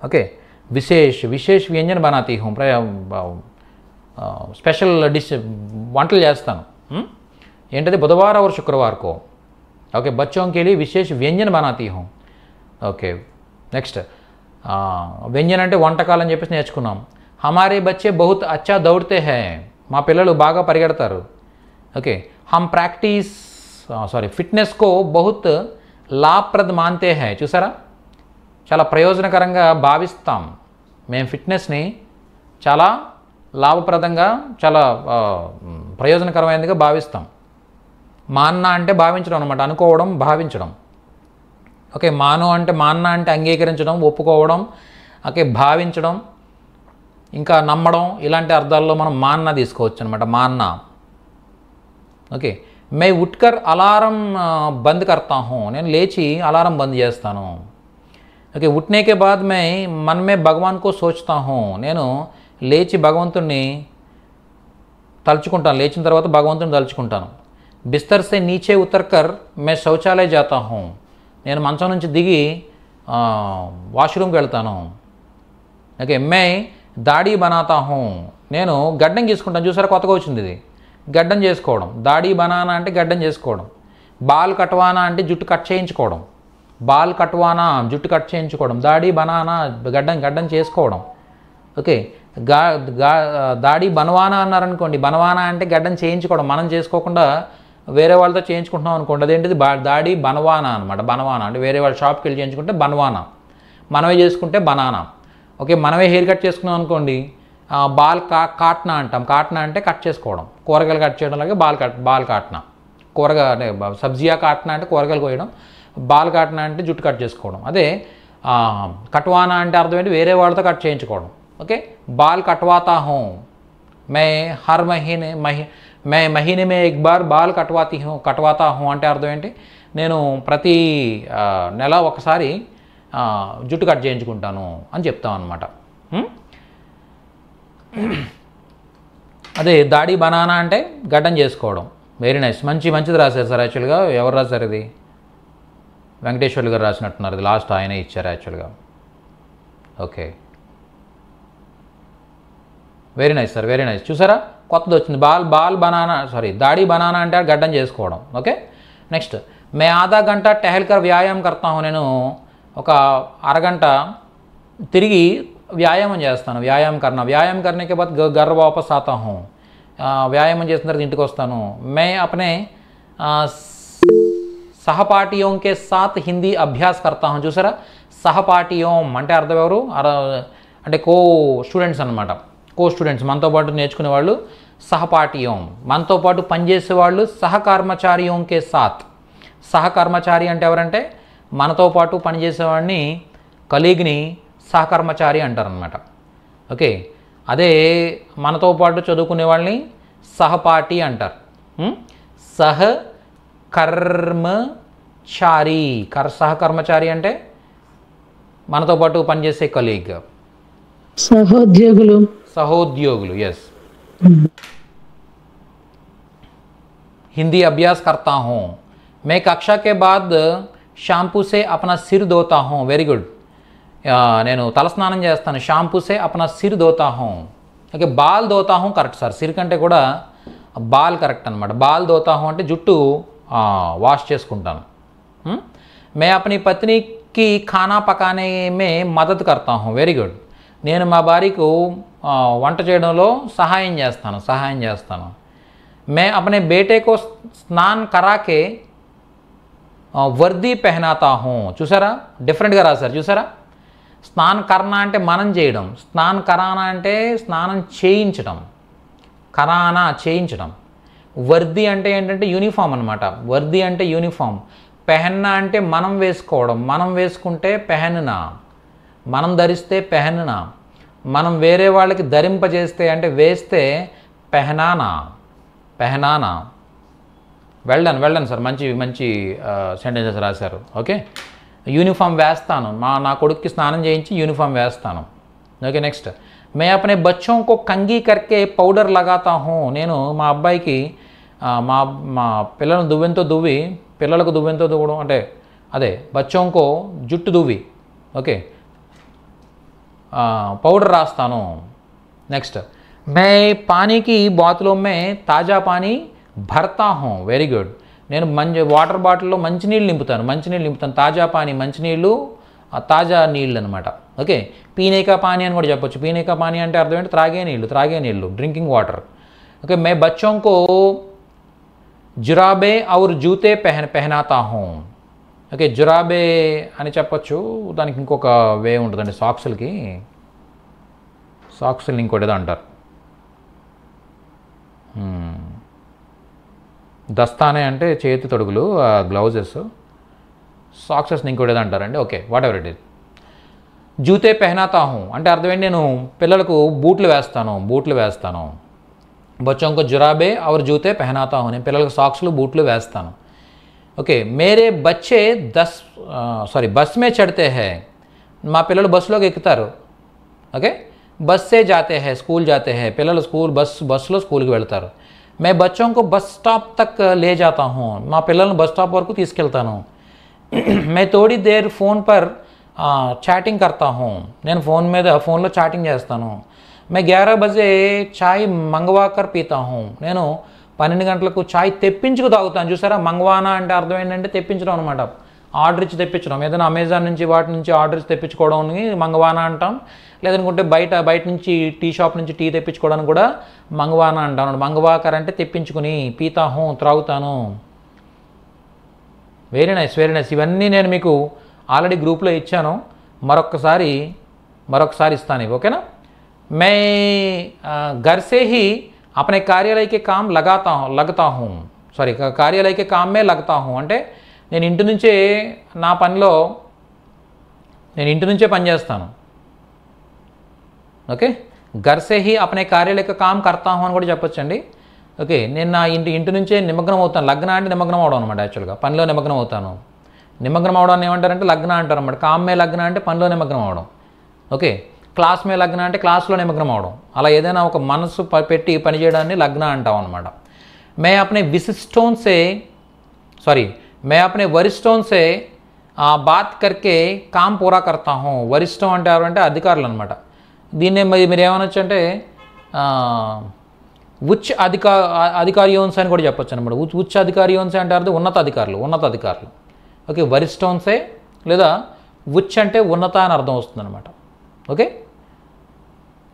S1: ఓకే, విశేష వ్యంజన్ బనాతీ హూ, స్పెషల్ డిష్ వంటలు చేస్తాను. ఏంటది? బుధవాर और शुक्रवार को ఓకే बच्चों के लिए విశేష వ్యంజన్ బనాతీ హూ. ఓకే, నెక్స్ట్, వ్యంజన్ అంటే వంటకాలు అని చెప్పేసి నేర్చుకున్నాం. హమారే బచ్చే బహుత్ అచ్చా దౌడ్తే హై, మా పిల్లలు బాగా పరిగెడతారు. ఓకే, హమ్ ఫిట్నెస్ కో బహుత్ లాభప్రద్ మాన్తే హై, చూసారా, చాలా ప్రయోజనకరంగా భావిస్తాం. మేము ఫిట్నెస్ని చాలా లాభప్రదంగా, చాలా ప్రయోజనకరమైనదిగా భావిస్తాం. మాన్నా అంటే భావించడం అనమాట, అనుకోవడం, భావించడం. ఓకే, మాన్నా అంటే అంగీకరించడం, ఒప్పుకోవడం. ఓకే, భావించడం, ఇంకా నమ్మడం, ఇలాంటి అర్థాల్లో మనం మాన్నా తీసుకోవచ్చు అనమాట, మాన్నా. ఓకే, मैं उठकर అలారం బంద్ करता हूँ, నేను లేచి అలారం బంద్ చేస్తాను. ఓకే, उठने के बाद मैं मन में भगवान को सोचता हूँ, నేను లేచి భగవంతుడిని తలుచుకుంటాను, లేచిన తర్వాత భగవంతుడిని తలుచుకుంటాను. బిస్తర్ సే నీచే ఉతర్కర్ मैं शौचालय जाता हूँ, నేను మంచం నుంచి దిగి వాష్రూమ్కి వెళ్తాను. ఓకే మే దాడి బనాతా హూ నేను గడ్డం గీసుకుంటాను. చూసారా కొత్తగా వచ్చింది ఇది, గడ్డం చేసుకోవడం. దాడి బనానా అంటే గడ్డం చేసుకోవడం. బాల్ కట్వానా అంటే జుట్టు కట్ చేయించుకోవడం. బాల్ కట్వానా జుట్టు కట్ చేయించుకోవడం. దాడి బనానా గడ్డం చేసుకోవడం. ఓకే దాడి బనవానా అన్నారనుకోండి, బనవానా అంటే గడ్డం చేయించుకోవడం. మనం చేసుకోకుండా వేరే వాళ్ళతో చేయించుకుంటున్నాం అనుకోండి, అదేంటిది దాడి బనవానా అనమాట. బనవానా అంటే వేరే వాళ్ళ షాప్కి వెళ్ళి చేయించుకుంటే బనవానా, మనమే చేసుకుంటే బనానా. ఓకే మనమే హెయిర్ కట్ చేసుకున్నాం అనుకోండి బాల్ కాట్నా అంటాం. కాట్నా అంటే కట్ చేసుకోవడం, కూరగాయలు కట్ చేయడం లాగే బాల్ కాట్నా. అంటే సబ్జియా కాట్నా అంటే కూరగాయలు కోయడం, బాల్ కాట్నా అంటే జుట్టు కట్ చేసుకోవడం. అదే కట్వానా అంటే అర్థం ఏంటి, వేరే వాళ్ళతో కట్ చేయించుకోవడం. ఓకే బాల్ కట్వాతా హూ మే హర్ మహీనే మే ఎక్ బార్ బాల్ కట్వాతా హూ అంటే అర్థం ఏంటి, నేను ప్రతి నెల ఒకసారి జుట్టు కట్ చేయించుకుంటాను అని చెప్తాం అనమాట. అదే దాడి బనానా అంటే గడ్డం చేసుకోవడం. వెరీ నైస్, మంచిది రాశారు సార్. యాక్చువల్గా ఎవరు రాశారు ఇది? వెంకటేశ్వర్లు గారు రాసినట్టున్నారు. ఇది లాస్ట్ ఆయనే ఇచ్చారు యాక్చువల్గా. Okay very nice sir, very nice. చూసారా కొత్తది వచ్చింది. దాడి బనానా అంటే గడ్డం చేసుకోవడం. ఓకే నెక్స్ట్ మే ఆధా గంట టహల్కర్ వ్యాయామం కర్తా హూ నేను ఒక అరగంట తిరిగి వ్యాయామం చేస్తాను. వ్యాయామం కర్నే కే బాద్ ఘర్ వాపస్ ఆతా హూ వ్యాయామం చేసిన తర్వాత ఇంటికి వస్తాను. మే అప్నే సహపాఠియోం కే సాత్ హిందీ అభ్యాస్ కర్తా హూ. చూసారా సహపాఠియోం అంటే అర్థం ఎవరు అంటే స్టూడెంట్స్ అనమాట. స్టూడెంట్స్ మనతో పాటు నేర్చుకునే వాళ్ళు సహపాఠియోం, మనతో పాటు పనిచేసే వాళ్ళు సహకర్మచారియోం కే సాత్. సహకర్మచారి అంటే ఎవరంటే మనతో పాటు పనిచేసేవాడిని కలీగ్ని సహకర్మచారి అంటారనమాట. ఓకే అదే మనతో పాటు చదువుకునే వాళ్ళని సహపాఠి అంటారు. సహకర్మచారి అంటే మనతో పాటు పనిచేసే కలీగ్, సహోద్యోగులు. ఎస్ हिंदी अभ्यास करता हूँ. मैं कक्षा के बाद షాంపూ సే అప్నా సిర్ ధోతా హూ. Very good. నేను తలస్నానం చేస్తాను. షాంపూ సే అప్నా సిర్ ధోతా హూ. ఓకే బాల్ ధోతా హూ కరెక్ట్ సార్. సిర్ కంటే కూడా బాల్ కరెక్ట్ అనమాట. బాల్ ధోతా హూ అంటే జుట్టు వాష్ చేసుకుంటాను. మే అప్నీ పత్నికి ఖానా పకానే మే మదద్ కర్తా హూ. Very good. నేను మా భార్యకు వంట చేయడంలో సహాయం చేస్తాను. మే అప్నే బేటే కో స్నాన్ కరాకే వర్దీ పెహనాతా హూ. చూసారా డిఫరెంట్గా రాశారు. చూసారా స్నాన్ కర్నా అంటే మనం చేయడం, స్నాన్ కరానా అంటే స్నానం చేయించడం, కరానా చేయించడం. వర్దీ అంటే ఏంటంటే యూనిఫామ్ అనమాట. వర్దీ అంటే యూనిఫామ్. పెహన్నా అంటే మనం వేసుకోవడం, మనం వేసుకుంటే పెహన్నా, మనం ధరిస్తే పెహన్నా, మనం వేరే వాళ్ళకి ధరింపజేస్తే అంటే వేస్తే పెహనానా. వెళ్ళాను సార్. మంచి సెంటెన్సెస్ రాశారు. ఓకే యూనిఫామ్ వేస్తాను, నా కొడుక్కి స్నానం చేయించి యూనిఫామ్ వేస్తాను. ఓకే నెక్స్ట్ మే అప్నే బచ్చోం కో కంగీ కర్కే పౌడర్ లగాతా హూ. నేను మా అబ్బాయికి మా పిల్లలకు దువ్వెంతో దువ్వడం అంటే అదే బచ్చోం కో జుట్టు దువ్వి ఓకే పౌడర్ రాస్తాను. నెక్స్ట్ మే పానీకి బాతులో మే తాజా పానీ భర్తా హూ. Very good. నేను వాటర్ బాటిల్లో మంచినీళ్ళు నింపుతాను. తాజా పానీ మంచినీళ్ళు, తాజా నీళ్ళు అనమాట. ఓకే పీనేకా పానీ అని కూడా చెప్పొచ్చు. పీనేకా పానీ అంటే అర్థం ఏంటి, త్రాగే నీళ్ళు, డ్రింకింగ్ వాటర్. ఓకే మే బచ్చోం కో జురాబే ఔర్ జూతే పెహనాతా హూ. ఓకే జురాబే అని చెప్పొచ్చు. దానికి ఇంకొక వే ఉంటుందండి. సాక్స్ని ఇంకోటి ఏదో అంటారు. దస్తానే అంటే చేతి తొడుగులు, గ్లౌజెస్. సాక్సెస్ని ఇంకోటి ఏదో అంటారండి. Okay whatever it is. జూతే పెహనాతా హూ అంటే అర్థం ఏంటి, నేను పిల్లలకు బూట్లు వేస్తాను. బచ్చోంకో జురాబే ఔర్ జూతే పెహనాతా హూ. నేను పిల్లలకు సాక్స్లు బూట్లు వేస్తాను. ఓకే మేరే బచ్చే బస్ మే చడితే హై. మా పిల్లలు బస్సులోకి ఎక్కుతారు. ఓకే బస్సే జాతే హై స్కూల్ జాతే హై. పిల్లలు బస్సులో స్కూల్కి వెళ్తారు. మే బచ్చోం కో బస్ స్టాప్ తక్ లే జాతా హూ. మా పిల్లలను బస్ స్టాప్ వరకు తీసుకెళ్తాను. మే తోడి దేర్ ఫోన్ పర్ చాటింగ్ కర్తా హూ, నేను ఫోన్లో చాటింగ్ చేస్తాను. మే 11 బజే చాయ్ మంగవాకర్ పీతా హూ, నేను 12 గంటలకు చాయ్ తెప్పించుకు తాగుతాను. చూసారా, మంగవానా అంటే అర్థం ఏంటంటే తెప్పించడం అనమాట, ఆర్డర్ ఇచ్చి తెప్పించడం. ఏదైనా అమెజాన్ నుంచి వాటి నుంచి ఆర్డర్ ఇచ్చి తెప్పించుకోవడం మంగవానా అంటాం. లేదనుకుంటే బయట నుంచి టీ షాప్ నుంచి టీ తెప్పించుకోవడానికి కూడా మంగవానా అంటాం. మంగవాకర్ అంటే తెప్పించుకుని, పీతా హూ త్రాగుతాను. Very nice, very nice. ఇవన్నీ నేను మీకు ఆల్రెడీ గ్రూప్లో ఇచ్చాను, మరొకసారి ఇస్తాను ఇవి, ఓకేనా. మే घर से ही अपने कार्यालय के काम लगता हूँ, సారీ కార్యాలయ के काम में लगता हूँ అంటే నేను ఇంటి నుంచే పనిచేస్తాను. ఓకే, घर से ही अपने कार्यालय का काम करता हूँ అని కూడా చెప్పొచ్చండి. ఓకే, నేను నా ఇంటి నుంచే నిమగ్నం అవుతాను. లగ్న అంటే నిమగ్నం అవడం అనమాట. యాక్చువల్గా పనిలో నిమగ్నం అవుతాను. నిమగ్నం అవడాన్ని ఏమంటారంటే లగ్న అంటారు అన్నమాట. కామ్మే లగ్న అంటే పనిలో నిమగ్నం అవడం. ఓకే, క్లాస్ మే లగ్న అంటే క్లాస్లో నిమగ్నం అవడం. అలా ఏదైనా ఒక మనసు పెట్టి పని చేయడాన్ని లగ్న అంటాం అనమాట. मैं अपने वरिष्ठों से बात करके काम पूरा करता हूँ. వరిష్టం అంటే ఎవరంటే అధికారులు అనమాట. దీన్నే మీరు ఏమనొచ్చు అంటే ఉచ్చ అధికారియోన్స్ అని కూడా చెప్పొచ్చు అనమాట. ఉచ్చ అధికారియోన్స్ అంటే అర్థం ఉన్నత అధికారులు. ఓకే, వరిష్టోన్సే లేదా ఉచ్చ అంటే ఉన్నత అని అర్థం వస్తుంది అనమాట. ఓకే,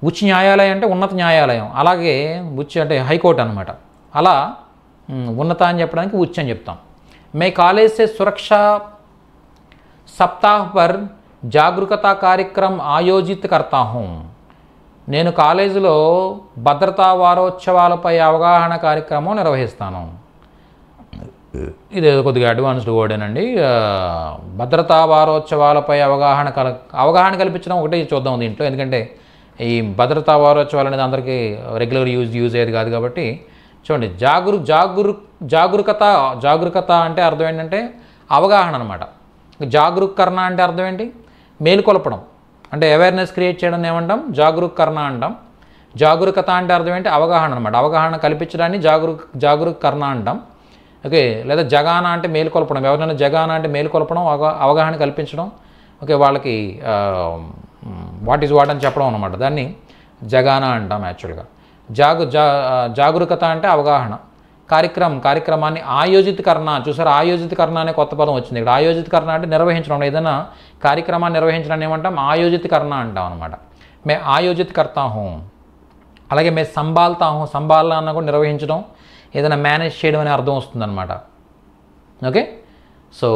S1: ఉచ్చ న్యాయాలయం అంటే ఉన్నత న్యాయాలయం, అలాగే ఉచ్చ అంటే హైకోర్టు అనమాట. అలా ఉన్నత అని చెప్పడానికి ఉచ్చ అని చెప్తాం. మే కాలేజ్ సే సురక్షా సప్తాహ్ పర్ జాగరూకతా కార్యక్రమం ఆయోజిత్ కర్తా హూ, నేను కాలేజీలో భద్రతా వారోత్సవాలపై అవగాహన కార్యక్రమం నిర్వహిస్తాను. ఇది కొద్దిగా అడ్వాన్స్డ్ వర్డేనండి. భద్రతా వారోత్సవాలపై అవగాహన కల్పించడం ఒకటే చూద్దాం దీంట్లో, ఎందుకంటే ఈ భద్రతా వారోత్సవాలు అనేది అందరికీ రెగ్యులర్ యూజ్ అయ్యేది కాదు కాబట్టి చూడండి. జాగరూకత అంటే అర్థం ఏంటంటే అవగాహన అనమాట. జాగరూకరణ అంటే అర్థం ఏంటి, మేలుకొలపడం అంటే అవేర్నెస్ క్రియేట్ చేయడం ఏమంటాం, జాగరూకరణ అంటాం. జాగరూకత అంటే అర్థం ఏంటి, అవగాహన అనమాట. అవగాహన కల్పించడాన్ని జాగరూకరణ అంటాం. ఓకే, లేదా జగాన అంటే మేలుకొల్పడం, ఎవరైనా జగాన అంటే మేలుకొల్పడం, అవగాహన కల్పించడం. ఓకే, వాళ్ళకి వాట్ ఈజ్ వాట్ అని చెప్పడం అనమాట. దాన్ని జగాన అంటాం యాక్చువల్గా. జాగరూకత అంటే అవగాహన. కార్యక్రమాన్ని ఆయోజితకరణ, చూసారు ఆయోజితకరణ అనే కొత్త పదం వచ్చింది ఇక్కడ. ఆయోజితకరణ అంటే నిర్వహించడం, ఏదైనా కార్యక్రమాన్ని నిర్వహించడాన్ని ఏమంటాం, ఆయోజితకరణ అంటాం అనమాట. మే ఆయోజిత్ కర్తా హూ. అలాగే మే సంభాల్తా హూ, సంభాలన అన్న కూడా నిర్వహించడం, ఏదైనా మేనేజ్ చేయడం అనే అర్థం వస్తుందన్నమాట. ఓకే, సో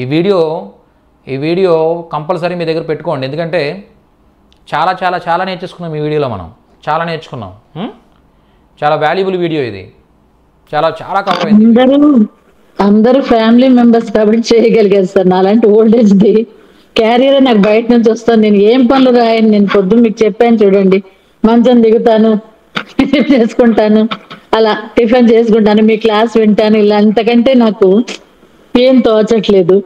S1: ఈ వీడియో కంపల్సరీ మీ దగ్గర పెట్టుకోండి, ఎందుకంటే చాలా నేర్చుకున్నాం ఈ వీడియోలో. మనం చాలా నేర్చుకున్నాం. చాలా వాల్యుబుల్ వీడియో ఇది. చాలా కవర్ అయింది.
S3: అందరూ ఫ్యామిలీ మెంబర్స్ కాబట్టి చేయగలిగారు సార్. నాలాంటి ఓల్డేజ్ది క్యారియర్ నాకు బయట నుంచి వస్తాను. నేను ఏం పనులు రాయను. నేను పొద్దున్న మీకు చెప్పాను చూడండి, మంచం దిగుతాను, చేసుకుంటాను, అలా టిఫిన్ చేసుకుంటాను, మీ క్లాస్ వింటాను. ఇలా అంతకంటే నాకు ఏం తోచట్లేదు.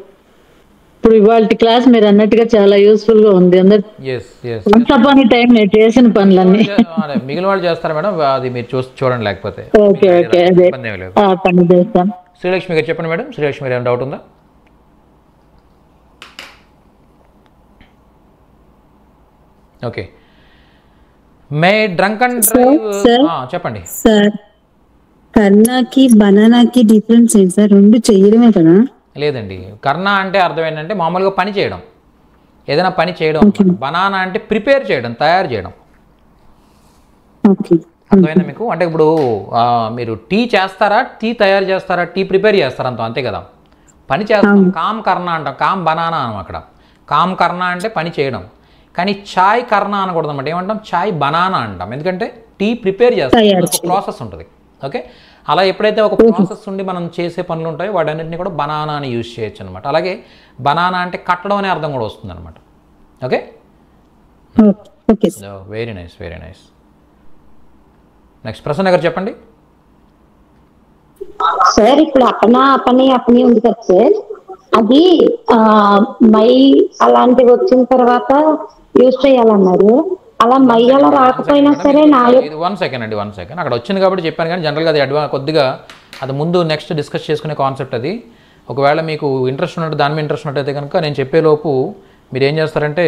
S3: ఇప్పుడు ఇవాళ క్లాస్ మీరు అన్నట్టుగా చాలా యూస్ఫుల్ గా ఉంది. అందరూ టైం నేను చేసిన పనులన్నీ
S1: మిగిలిన వాళ్ళు చేస్తారు మేడం, అది మీరు చూడండి. లేకపోతే
S3: ఓకే అదే పని చేస్తాం.
S1: శ్రీలక్ష్మి గారు చెప్పండి మేడం. శ్రీలక్ష్మి గారు ఏమైనా డౌట్ ఉందా? Okay, May drunk and drive చెప్పండి
S3: సార్. కర్ణాకి బనానాకి డిఫరెన్స్ ఏంటి సార్? రెండు చేయడమే కదా?
S1: లేదండి, కర్ణ అంటే అర్థం ఏంటంటే మామూలుగా పని చేయడం, ఏదైనా పని చేయడం. బనానా అంటే ప్రిపేర్ చేయడం, తయారు చేయడం. అర్థమైందా మీకు? అంటే ఇప్పుడు మీరు టీ చేస్తారా, టీ తయారు చేస్తారా, టీ ప్రిపేర్ చేస్తారా, అంతే కదా. పని చేస్తాం. కామ్ కర్ణ అంటాం, కామ్ బనానా అనం. అక్కడ కామ్ కర్ణ అంటే పని చేయడం. కానీ చాయ్ కర్ణ అనకూడదు అన్నమాట. ఏమంటాం, చాయ్ బనానా అంటాం, ఎందుకంటే టీ ప్రిపేర్ చేస్తాం, ఒక ప్రాసెస్ ఉంటుంది. ఓకే, అలా ఎప్పుడైతే ఒక ప్రాసెస్ ఉండి మనం చేసే పనులు ఉంటాయో వాటన్నిటిని కూడా బనానా అని యూజ్ చేయొచ్చు అనమాట. అలాగే బనానా అంటే కట్టడం అనే అర్థం కూడా వస్తుంది అనమాట. Okay, very nice. Next Prasanna గారు చెప్పండి.
S2: సార్ ఇప్పుడు అపని ఉంది కదా సార్, అది మై అలాంటివి వచ్చిన తర్వాత యూజ్ చేయాలన్నారు. అలా మయ్యాల రాకపోయినా సరే
S1: వన్ సెకండ్ అక్కడ వచ్చింది కాబట్టి చెప్పాను. కానీ జనరల్గా అది కొద్దిగా అది ముందు నెక్స్ట్ డిస్కస్ చేసుకునే కాన్సెప్ట్ అది. ఒకవేళ మీకు ఇంట్రెస్ట్ ఉన్నట్టు దాని మీద ఇంట్రెస్ట్ ఉన్నట్టయితే కనుక నేను చెప్పేలోపు మీరు ఏం చేస్తారంటే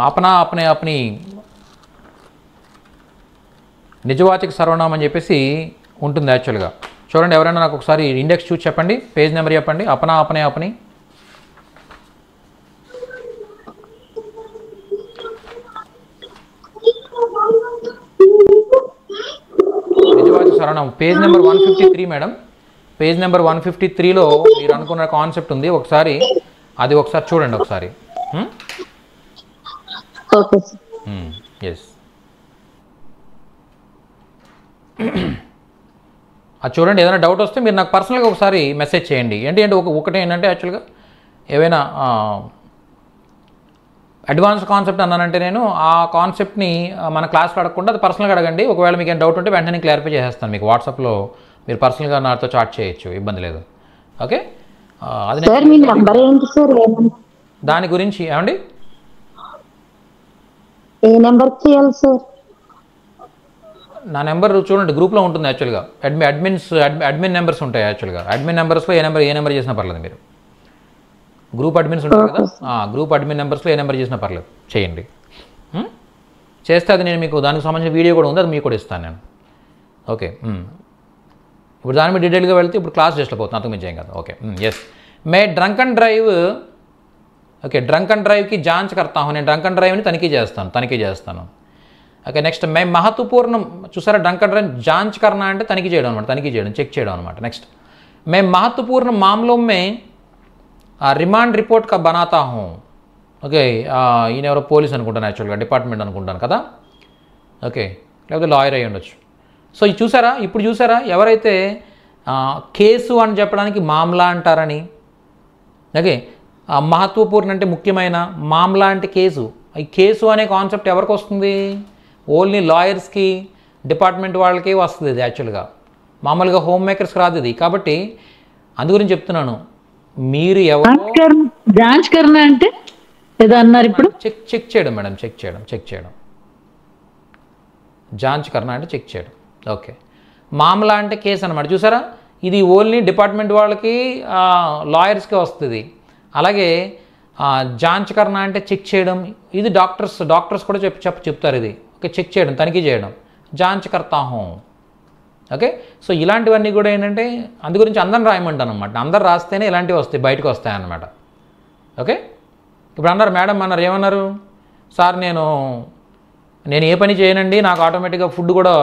S1: అపనా అప్నే అప్ని నిజవాచక సర్వనామం అని చెప్పేసి ఉంటుంది యాక్చువల్గా. చూడండి, ఎవరైనా నాకు ఒకసారి ఇండెక్స్ చూసి చెప్పండి, పేజ్ నెంబర్ చెప్పండి. అపనా అప్నే అప్ని నిజవాచక సర్వనామం page number 153 madam. Page number 153లో మీరు అనుకున్న కాన్సెప్ట్ ఉంది, ఒకసారి అది ఒకసారి చూడండి ఒకసారి.
S2: Okay sir.
S1: ఎస్, అది చూడండి. ఏదైనా డౌట్ వస్తే మీరు నాకు పర్సనల్గా ఒకసారి మెసేజ్ చేయండి. ఏంటి అంటే ఒకటే ఏంటంటే యాక్చువల్గా ఏవైనా అడ్వాన్స్ కాన్సెప్ట్ అన్నానంటే నేను ఆ కాన్సెప్ట్ని మన క్లాస్లో అడగకుండా అది పర్సనల్గా అడగండి. ఒకవేళ మీకు ఏం డౌట్ ఉంటే వెంటనే క్లారిఫై చేసేస్తాను మీకు. వాట్సాప్లో మీరు పర్సనల్గా నాతో చాట్ చేయొచ్చు, ఇబ్బంది లేదు. ఓకే, అది
S2: సార్ మీ నంబర్ ఏంటి సార్?
S1: దాని గురించి ఏమండి
S2: ఏ నెంబర్ చేయాలి సార్?
S1: నా నెంబర్ చూడండి, గ్రూప్లో ఉంటుంది యాక్చువల్గా. అడ్మిన్ నెంబర్స్ ఉంటాయి యాక్చువల్గా. అడ్మిన్ నెంబర్స్లో ఏ నెంబర్ చేసినా పర్లేదు. మీరు గ్రూప్ అడ్మిన్స్ ఉంటారు కదా, గ్రూప్ అడ్మిన్ నెంబర్స్లో ఏ నెంబర్ చేసినా పర్లేదు, చేయండి. చేస్తే అది నేను మీకు దానికి సంబంధించిన వీడియో కూడా ఉంది, అది మీకు కూడా ఇస్తాను నేను. ఓకే, ఇప్పుడు దాని మీద డీటెయిల్గా వెళ్తే ఇప్పుడు క్లాస్ జస్ట్ పోతుంది, అంతకు మించి ఏం కదా. Okay, yes. మే drunk and drive, okay, drunk and డ్రైవ్కి జాంచ్ కర్తా హూ, నేను డ్రంక్ అండ్ డ్రైవ్ని తనిఖీ చేస్తాను. ఓకే, నెక్స్ట్ మే మహత్వపూర్ణ, చూసారా డ్రంక్ అండ్ డ్రైవ్ జాంచ్ కర్నా అంటే తనిఖీ చేయడం అనమాట, చెక్ చేయడం అనమాట. నెక్స్ట్ మే మహత్వపూర్ణ మామలో మే రిమాండ్ రిపోర్ట్ కా బనాతా హూ. ఓకే, ఈయన ఎవరో పోలీస్ అనుకుంటాను యాక్చువల్గా, డిపార్ట్మెంట్ అనుకుంటాను కదా. ఓకే, లేకపోతే లాయర్ అయ్యి ఉండొచ్చు. సో ఇది చూసారా, ఇప్పుడు చూసారా ఎవరైతే కేసు అని చెప్పడానికి మామ్లా అంటారని. ఓకే, మహత్వపూర్ణ అంటే ముఖ్యమైన, మామ్లా అంటే కేసు. ఈ కేసు అనే కాన్సెప్ట్ ఎవరికి వస్తుంది? ఓన్లీ లాయర్స్కి, డిపార్ట్మెంట్ వాళ్ళకి వస్తుంది ఇది యాక్చువల్గా. మామూలుగా హోమ్ మేకర్స్కి రాదు ఇది. కాబట్టి అందు గురించి చెప్తున్నాను. మీరు ఎవరు
S3: జాంచ్ కర్నా అంటే ఏదో అన్నారు ఇప్పుడు.
S1: చెక్ చేయడం మేడం, చెక్ చేయడం. జాంచ్ కర్నా అంటే చెక్ చేయడం. ఓకే, మామలా అంటే కేసు అనమాట. చూసారా, ఇది ఓన్లీ డిపార్ట్మెంట్ వాళ్ళకి, లాయర్స్కి వస్తుంది. అలాగే జాంచ్ కర్నా అంటే చెక్ చేయడం, ఇది డాక్టర్స్ కూడా చెప్తారు ఇది. ఓకే, చెక్ చేయడం, తనిఖీ చేయడం, జాంచ్ కర్తా హూ. ఓకే, సో ఇలాంటివన్నీ కూడా ఏంటంటే అందు గురించి అందరం రాయమంటాను అనమాట. అందరు రాస్తేనే ఇలాంటివి వస్తాయి, బయటకు వస్తాయన్నమాట. ఓకే, ఇప్పుడు అన్నారు మేడం అన్నారు, ఏమన్నారు సార్, నేను ఏ పని చేయనండి, నాకు ఆటోమేటిక్గా ఫుడ్ కూడా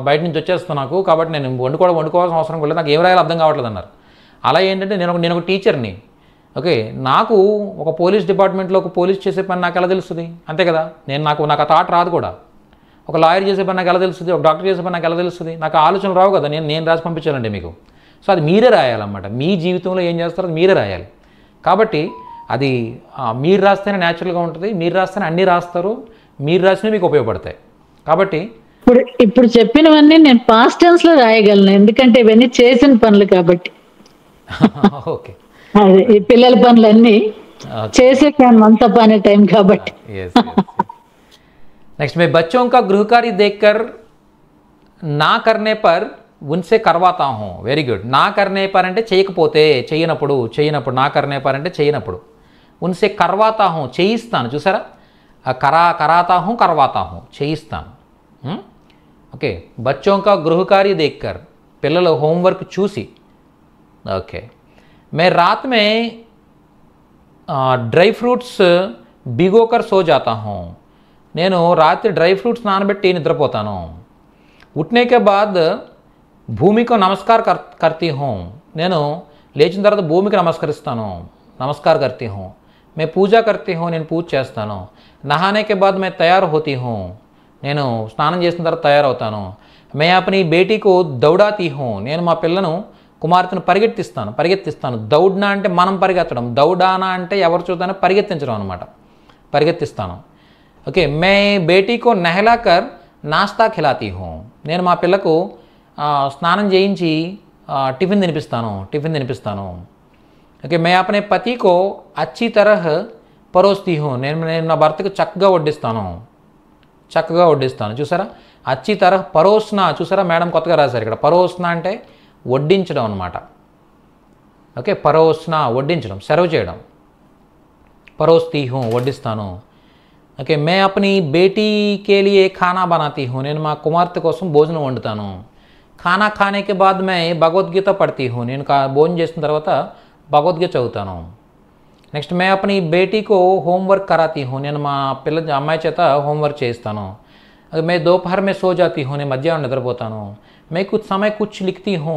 S1: బయట నుంచి వచ్చేస్తాను నాకు, కాబట్టి నేను వండుకోవాల్సిన అవసరం కూడా లేదు, నాకు ఏం రాయాలో అర్థం కావట్లేదు అన్నారు. అలా ఏంటంటే నేను ఒక టీచర్ని. ఓకే, నాకు ఒక పోలీస్ డిపార్ట్మెంట్లో ఒక పోలీస్ చేసే పని నాకు ఎలా తెలుస్తుంది? అంతే కదా, నాకు ఆ థాట్ రాదు కూడా. ఒక లాయర్ చేసే పని నాకు ఎలా తెలుస్తుంది? ఒక డాక్టర్ చేసే పని నాకు ఎలా తెలుస్తుంది? నాకు ఆలోచనలు రావు కదా, నేను రాసి పంపించాలండి మీకు. సో అది మీరే రాయాలన్నమాట. మీ జీవితంలో ఏం చేస్తారో అది మీరే రాయాలి. కాబట్టి అది మీరు రాస్తేనే న్యాచురల్గా ఉంటుంది, మీరు రాస్తేనే అన్నీ రాస్తారు, మీరు రాసినవి మీకు ఉపయోగపడతాయి. కాబట్టి
S3: ఇప్పుడు చెప్పినవన్నీ నేను పాస్ట్ టెన్స్ లో రాయగలను, ఎందుకంటే ఇవన్నీ చేసిన పనులు కాబట్టి.
S1: ఓకే,
S3: అదే ఈ పిల్లల పనులన్నీ చేసే అంత పని టైం కాబట్టి.
S1: नेक्स्ट मैं बच्चों का गृह कार्य देखकर ना करने पर उनसे करवाता हूँ. Very good. ना करने पर అంటే చేయకపోతే, చేయనప్పుడు నా करने पर అంటే చేయనప్పుడు, उनसे करवाता हूँ చేయిస్తాను. చూసారా, कराता हूँ करवाता हूँ చేయిస్తాను. ఓకే, बच्चों का गृह कार्य देखकर పిల్లల హోంవర్క్ చూసి. ఓకే, मैं रात में ड्राई फ्रूट्स भिगोकर सो जाता हूँ. నేను రాత్రి డ్రై ఫ్రూట్స్ నానబెట్టి నిద్రపోతాను. ఉట్నే కే బాద్ భూమికి నమస్కార్ కర్తీ హూ. నేను లేచిన తర్వాత భూమికి నమస్కార్ కర్తీ హూ. మే పూజా కర్తీ హూ, నేను పూజ చేస్తాను. నహానే కే బాద్ మే తయారు హోతీ హూ, నేను స్నానం చేసిన తర్వాత తయారవుతాను. మే అప్ని బేటీకు దౌడాతీ హూ, నేను మా కుమార్తెను పరిగెత్తిస్తాను. దౌడ్నా అంటే మనం పరిగెత్తడం, దౌడానా అంటే ఎవరు చూద్దానో పరిగెత్తించడం అనమాట, పరిగెత్తిస్తాను. ఓకే, మే బేటీకు నహలాకర్ నాస్తా ఖిలాతీ హూ, నేను మా పిల్లకు స్నానం చేయించి టిఫిన్ తినిపిస్తాను. ఓకే, మే అప్నే పతికో అచ్చి తరహ్ పరోస్తి హూ, నేను నా భర్తకు చక్కగా వడ్డిస్తాను. చూసారా, అచ్చి తరహ్ పరోస్నా, చూసారా మేడం కొత్తగా రాశారు ఇక్కడ. పరోస్నా అంటే వడ్డించడం అనమాట. ఓకే, పరోస్నా వడ్డించడం, సర్వ్ చేయడం. పరోస్తి హూ వడ్డిస్తాను. ఓకే, మే అప్ని బేటీ కే లియే ఖానా బనాతీ హూ, నేను మా కుమార్తె కోసం భోజనం వండుతాను. ఖానా ఖానే కే బాద్ మే భగవద్గీత పढ़ती हूँ, నేను భోజనం చేసిన తర్వాత భగవద్గీత చదువుతాను. నెక్స్ట్ మే అప్ని బేటీకో హోంవర్క్ కరాతీ హూ, నేను మా అమ్మాయి చేత హోంవర్క్ చేయిస్తాను. మే దోపహర్ మే సో జాతీ హూ, నేను మధ్యాహ్నం నిద్రపోతాను. మే కుచ్ సమయ కుచ్ లిఖతీ హూ,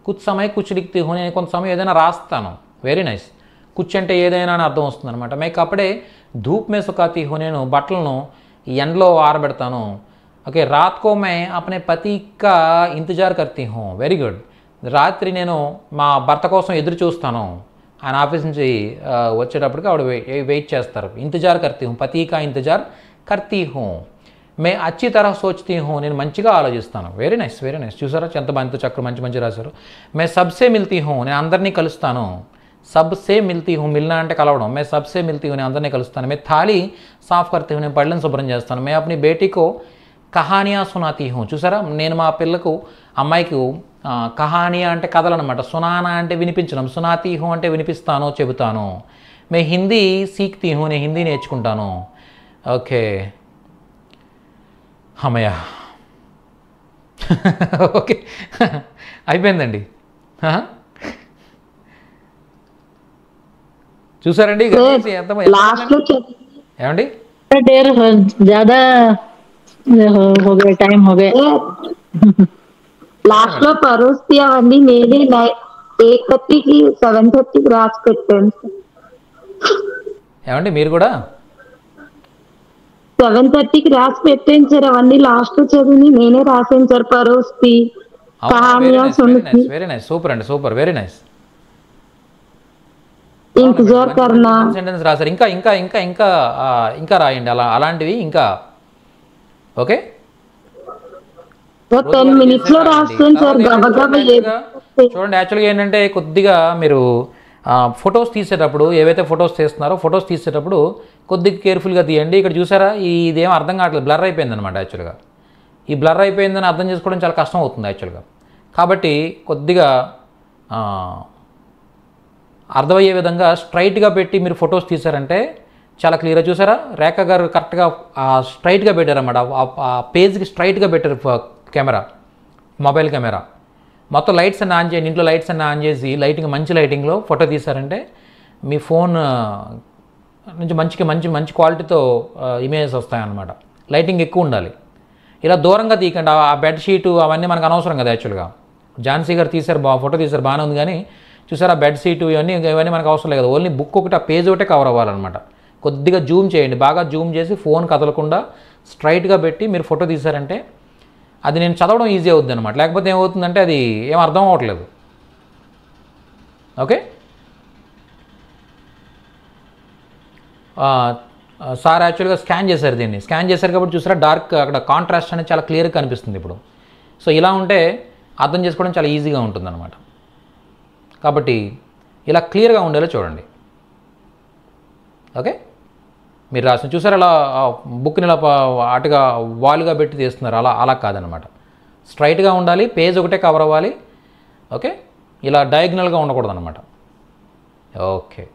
S1: కుచ్ సమయ కుచ్ లిఖతీ హూ, నేను కొంత సమయం ఏదైనా రాస్తాను. Very nice. కుచ్ అంటే ఏదైనా అని అర్థం వస్తుంది అనమాట. మే కపడే ధూప్ మే సుఖాతీ హూ, నేను బట్టలను ఎండలో ఆరబెడతాను. ఓకే, రాత్ కో మే అప్నే పతి కా ఇంతజార్ కర్తీ హూ, వెరీ గుడ్. రాత్రి నేను మా భర్త కోసం ఎదురు చూస్తాను. ఆయన ఆఫీస్ నుంచి వచ్చేటప్పటికి ఆవిడ వెయిట్ చేస్తారు. ఇంతజార్ కర్తీ హూ, పతి కా ఇంతజార్ కర్తీ హూ. మే అచ్చి తరహ సోచ్తీ హూ, నేను మంచిగా ఆలోచిస్తాను. Very nice, very nice. చూసారా ఎంత మంచి చక్కగా మంచి రాశారు. మే సబ్సే మిల్తీ హూ, నేను అందరినీ కలుస్తాను. సబ్సే మిల్తీ హూ, మిల్నా అంటే కలవడం. మే సబ్సే మిల్తీ హూ, నేను అందరినీ కలుస్తాను. మే థాలీ సాఫ్ కర్తీ హూ, నేను పళ్ళని శుభ్రం చేస్తాను. మే అప్ని బేటీకో కహానియా సునాతీ హూ, చూసారా నేను మా పిల్లకు అమ్మాయికి కహానియా అంటే కథలు అనమాట. సునానా అంటే వినిపించడం, సునాతీ హూ అంటే వినిపిస్తాను, చెబుతాను. మే హిందీ సీక్తీ హూ, నేను హిందీ నేర్చుకుంటాను. ఓకే అమ్మయ్య ఓకే అయిపోయిందండి. చూసారండి
S2: లాస్ట్ లో
S1: ఏమండి
S3: देर ज्यादा हो गए, टाइम हो गए.
S2: లాస్ట్ లో పరోస్తి అవన్నీ నేనే 8:30కి 7:30కి రాసి పెట్టాను.
S1: ఏమండి మీరు కూడా
S2: 7:30కి రాసి పెట్టాను సార్. అవన్నీ లాస్ట్ లో చదివి నేనే రాసాను sir. పరోస్తి Kahaniya సునతి
S1: very nice, super అండి, సూపర్, వెరీ నైస్.
S2: ఇంతజార్ కర్నా
S1: సెంటెన్స్ రాశారు. ఇంకా ఇంకా ఇంకా ఇంకా ఇంకా రాయండి అలాంటివి ఇంకా. ఓకే
S2: 10 minutes లో రాస్తాను సార్. గబగబా
S1: చూడండి, యాక్చువల్గా ఏంటంటే కొద్దిగా మీరు ఫొటోస్ తీసేటప్పుడు ఏవైతే ఫొటోస్ తీస్తున్నారో ఫొటోస్ తీసేటప్పుడు కొద్దిగా కేర్ఫుల్గా తీయండి. ఇక్కడ చూసారా ఇదేం అర్థం కావట్లేదు, బ్లర్ అయిపోయింది అనమాట. యాక్చువల్గా ఈ బ్లర్ అయిపోయిందని అర్థం చేసుకోవడం చాలా కష్టం అవుతుంది యాక్చువల్గా. కాబట్టి కొద్దిగా అర్థమయ్యే విధంగా స్ట్రైట్గా పెట్టి మీరు ఫొటోస్ తీసారంటే చాలా క్లియర్గా చూసారా. రేఖ గారు కరెక్ట్గా స్ట్రైట్గా పెట్టారన్నమాట. ఆ పేజ్కి స్ట్రైట్గా పెట్టారు కెమెరా, మొబైల్ కెమెరా. మొత్తం లైట్స్ అన్నీ ఆన్ చేయండి, ఇంట్లో లైట్స్ అన్నీ ఆన్ చేసి లైటింగ్ మంచి లైటింగ్లో ఫోటో తీసారంటే మీ ఫోన్ నుంచి మంచి క్వాలిటీతో ఇమేజెస్ వస్తాయన్నమాట. లైటింగ్ ఎక్కువ ఉండాలి. ఇలా దూరంగా తీయకండి. ఆ బెడ్షీటు అవన్నీ మనకు అనవసరం కదా. యాక్చువల్గా ఝాన్సీ గారు తీశారు, ఫోటో తీశారు, బాగానే ఉంది. కానీ చూసారా బెడ్షీటు ఇవన్నీ మనకు అవసరం లేదు కదా. ఓన్లీ బుక్ ఒకటి, ఆ పేజ్ ఒకటే కవర్ అవ్వాలన్నమాట. కొద్దిగా జూమ్ చేయండి, బాగా జూమ్ చేసి ఫోన్ కదలకుండా స్ట్రైట్గా పెట్టి మీరు ఫోటో తీశారంటే అది నేను చదవడం ఈజీ అవుద్ది అనమాట. లేకపోతే ఏమవుతుందంటే అది ఏం అర్థం అవ్వట్లేదు. ఓకే సార్ యాక్చువల్గా స్కాన్ చేశారు, దీన్ని స్కాన్ చేశారు కాబట్టి చూసారా డార్క్ అక్కడ కాంట్రాస్ట్ అనేది చాలా క్లియర్గా కనిపిస్తుంది ఇప్పుడు. సో ఇలా ఉంటే అర్థం చేసుకోవడం చాలా ఈజీగా ఉంటుందన్నమాట. కాబట్టి ఇలా క్లియర్గా ఉండేలా చూడండి. ఓకే మీరు రాసిన చూసారు అలా బుక్ని ఇలా అటుగా వాల్గా పెట్టి తీస్తున్నారు, అలా కాదనమాట. స్ట్రైట్గా ఉండాలి, పేజ్ ఒకటే కవర్ అవ్వాలి. ఓకే ఇలా డయాగ్నల్గా ఉండకూడదు అనమాట. ఓకే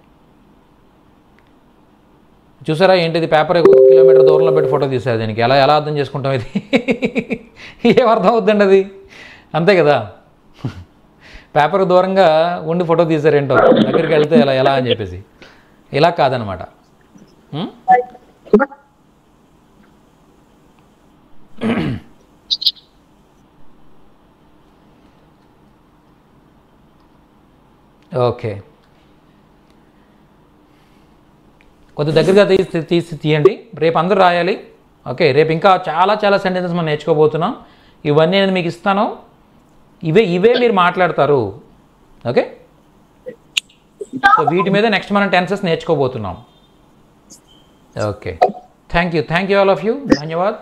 S1: చూసారా ఏంటిది పేపర్ 1 కిలోమీటర్ దూరంలో పెట్టి ఫోటో తీసారు. దీనికి ఎలా అర్థం చేసుకుంటాం? ఇది ఏం అర్థం అవుతుందండి అది, అంతే కదా. పేపర్ దూరంగా ఉండి ఫోటో తీసారేంటో, దగ్గరికి వెళ్తే ఎలా అని చెప్పేసి ఇలా కాదనమాట. ఓకే కొద్ది దగ్గరగా తీయండి. రేపు అందరూ రాయాలి. ఓకే రేపు ఇంకా చాలా సెంటెన్సెస్ మనం నేర్చుకోబోతున్నాం. ఇవన్నీ నేను మీకు ఇస్తాను, ఇవే మీరు మాట్లాడతారు. ఓకే సో వీటి మీద నెక్స్ట్ మనం టెన్సెస్ నేర్చుకోబోతున్నాం. Okay thank you all of you. ధన్యవాద్.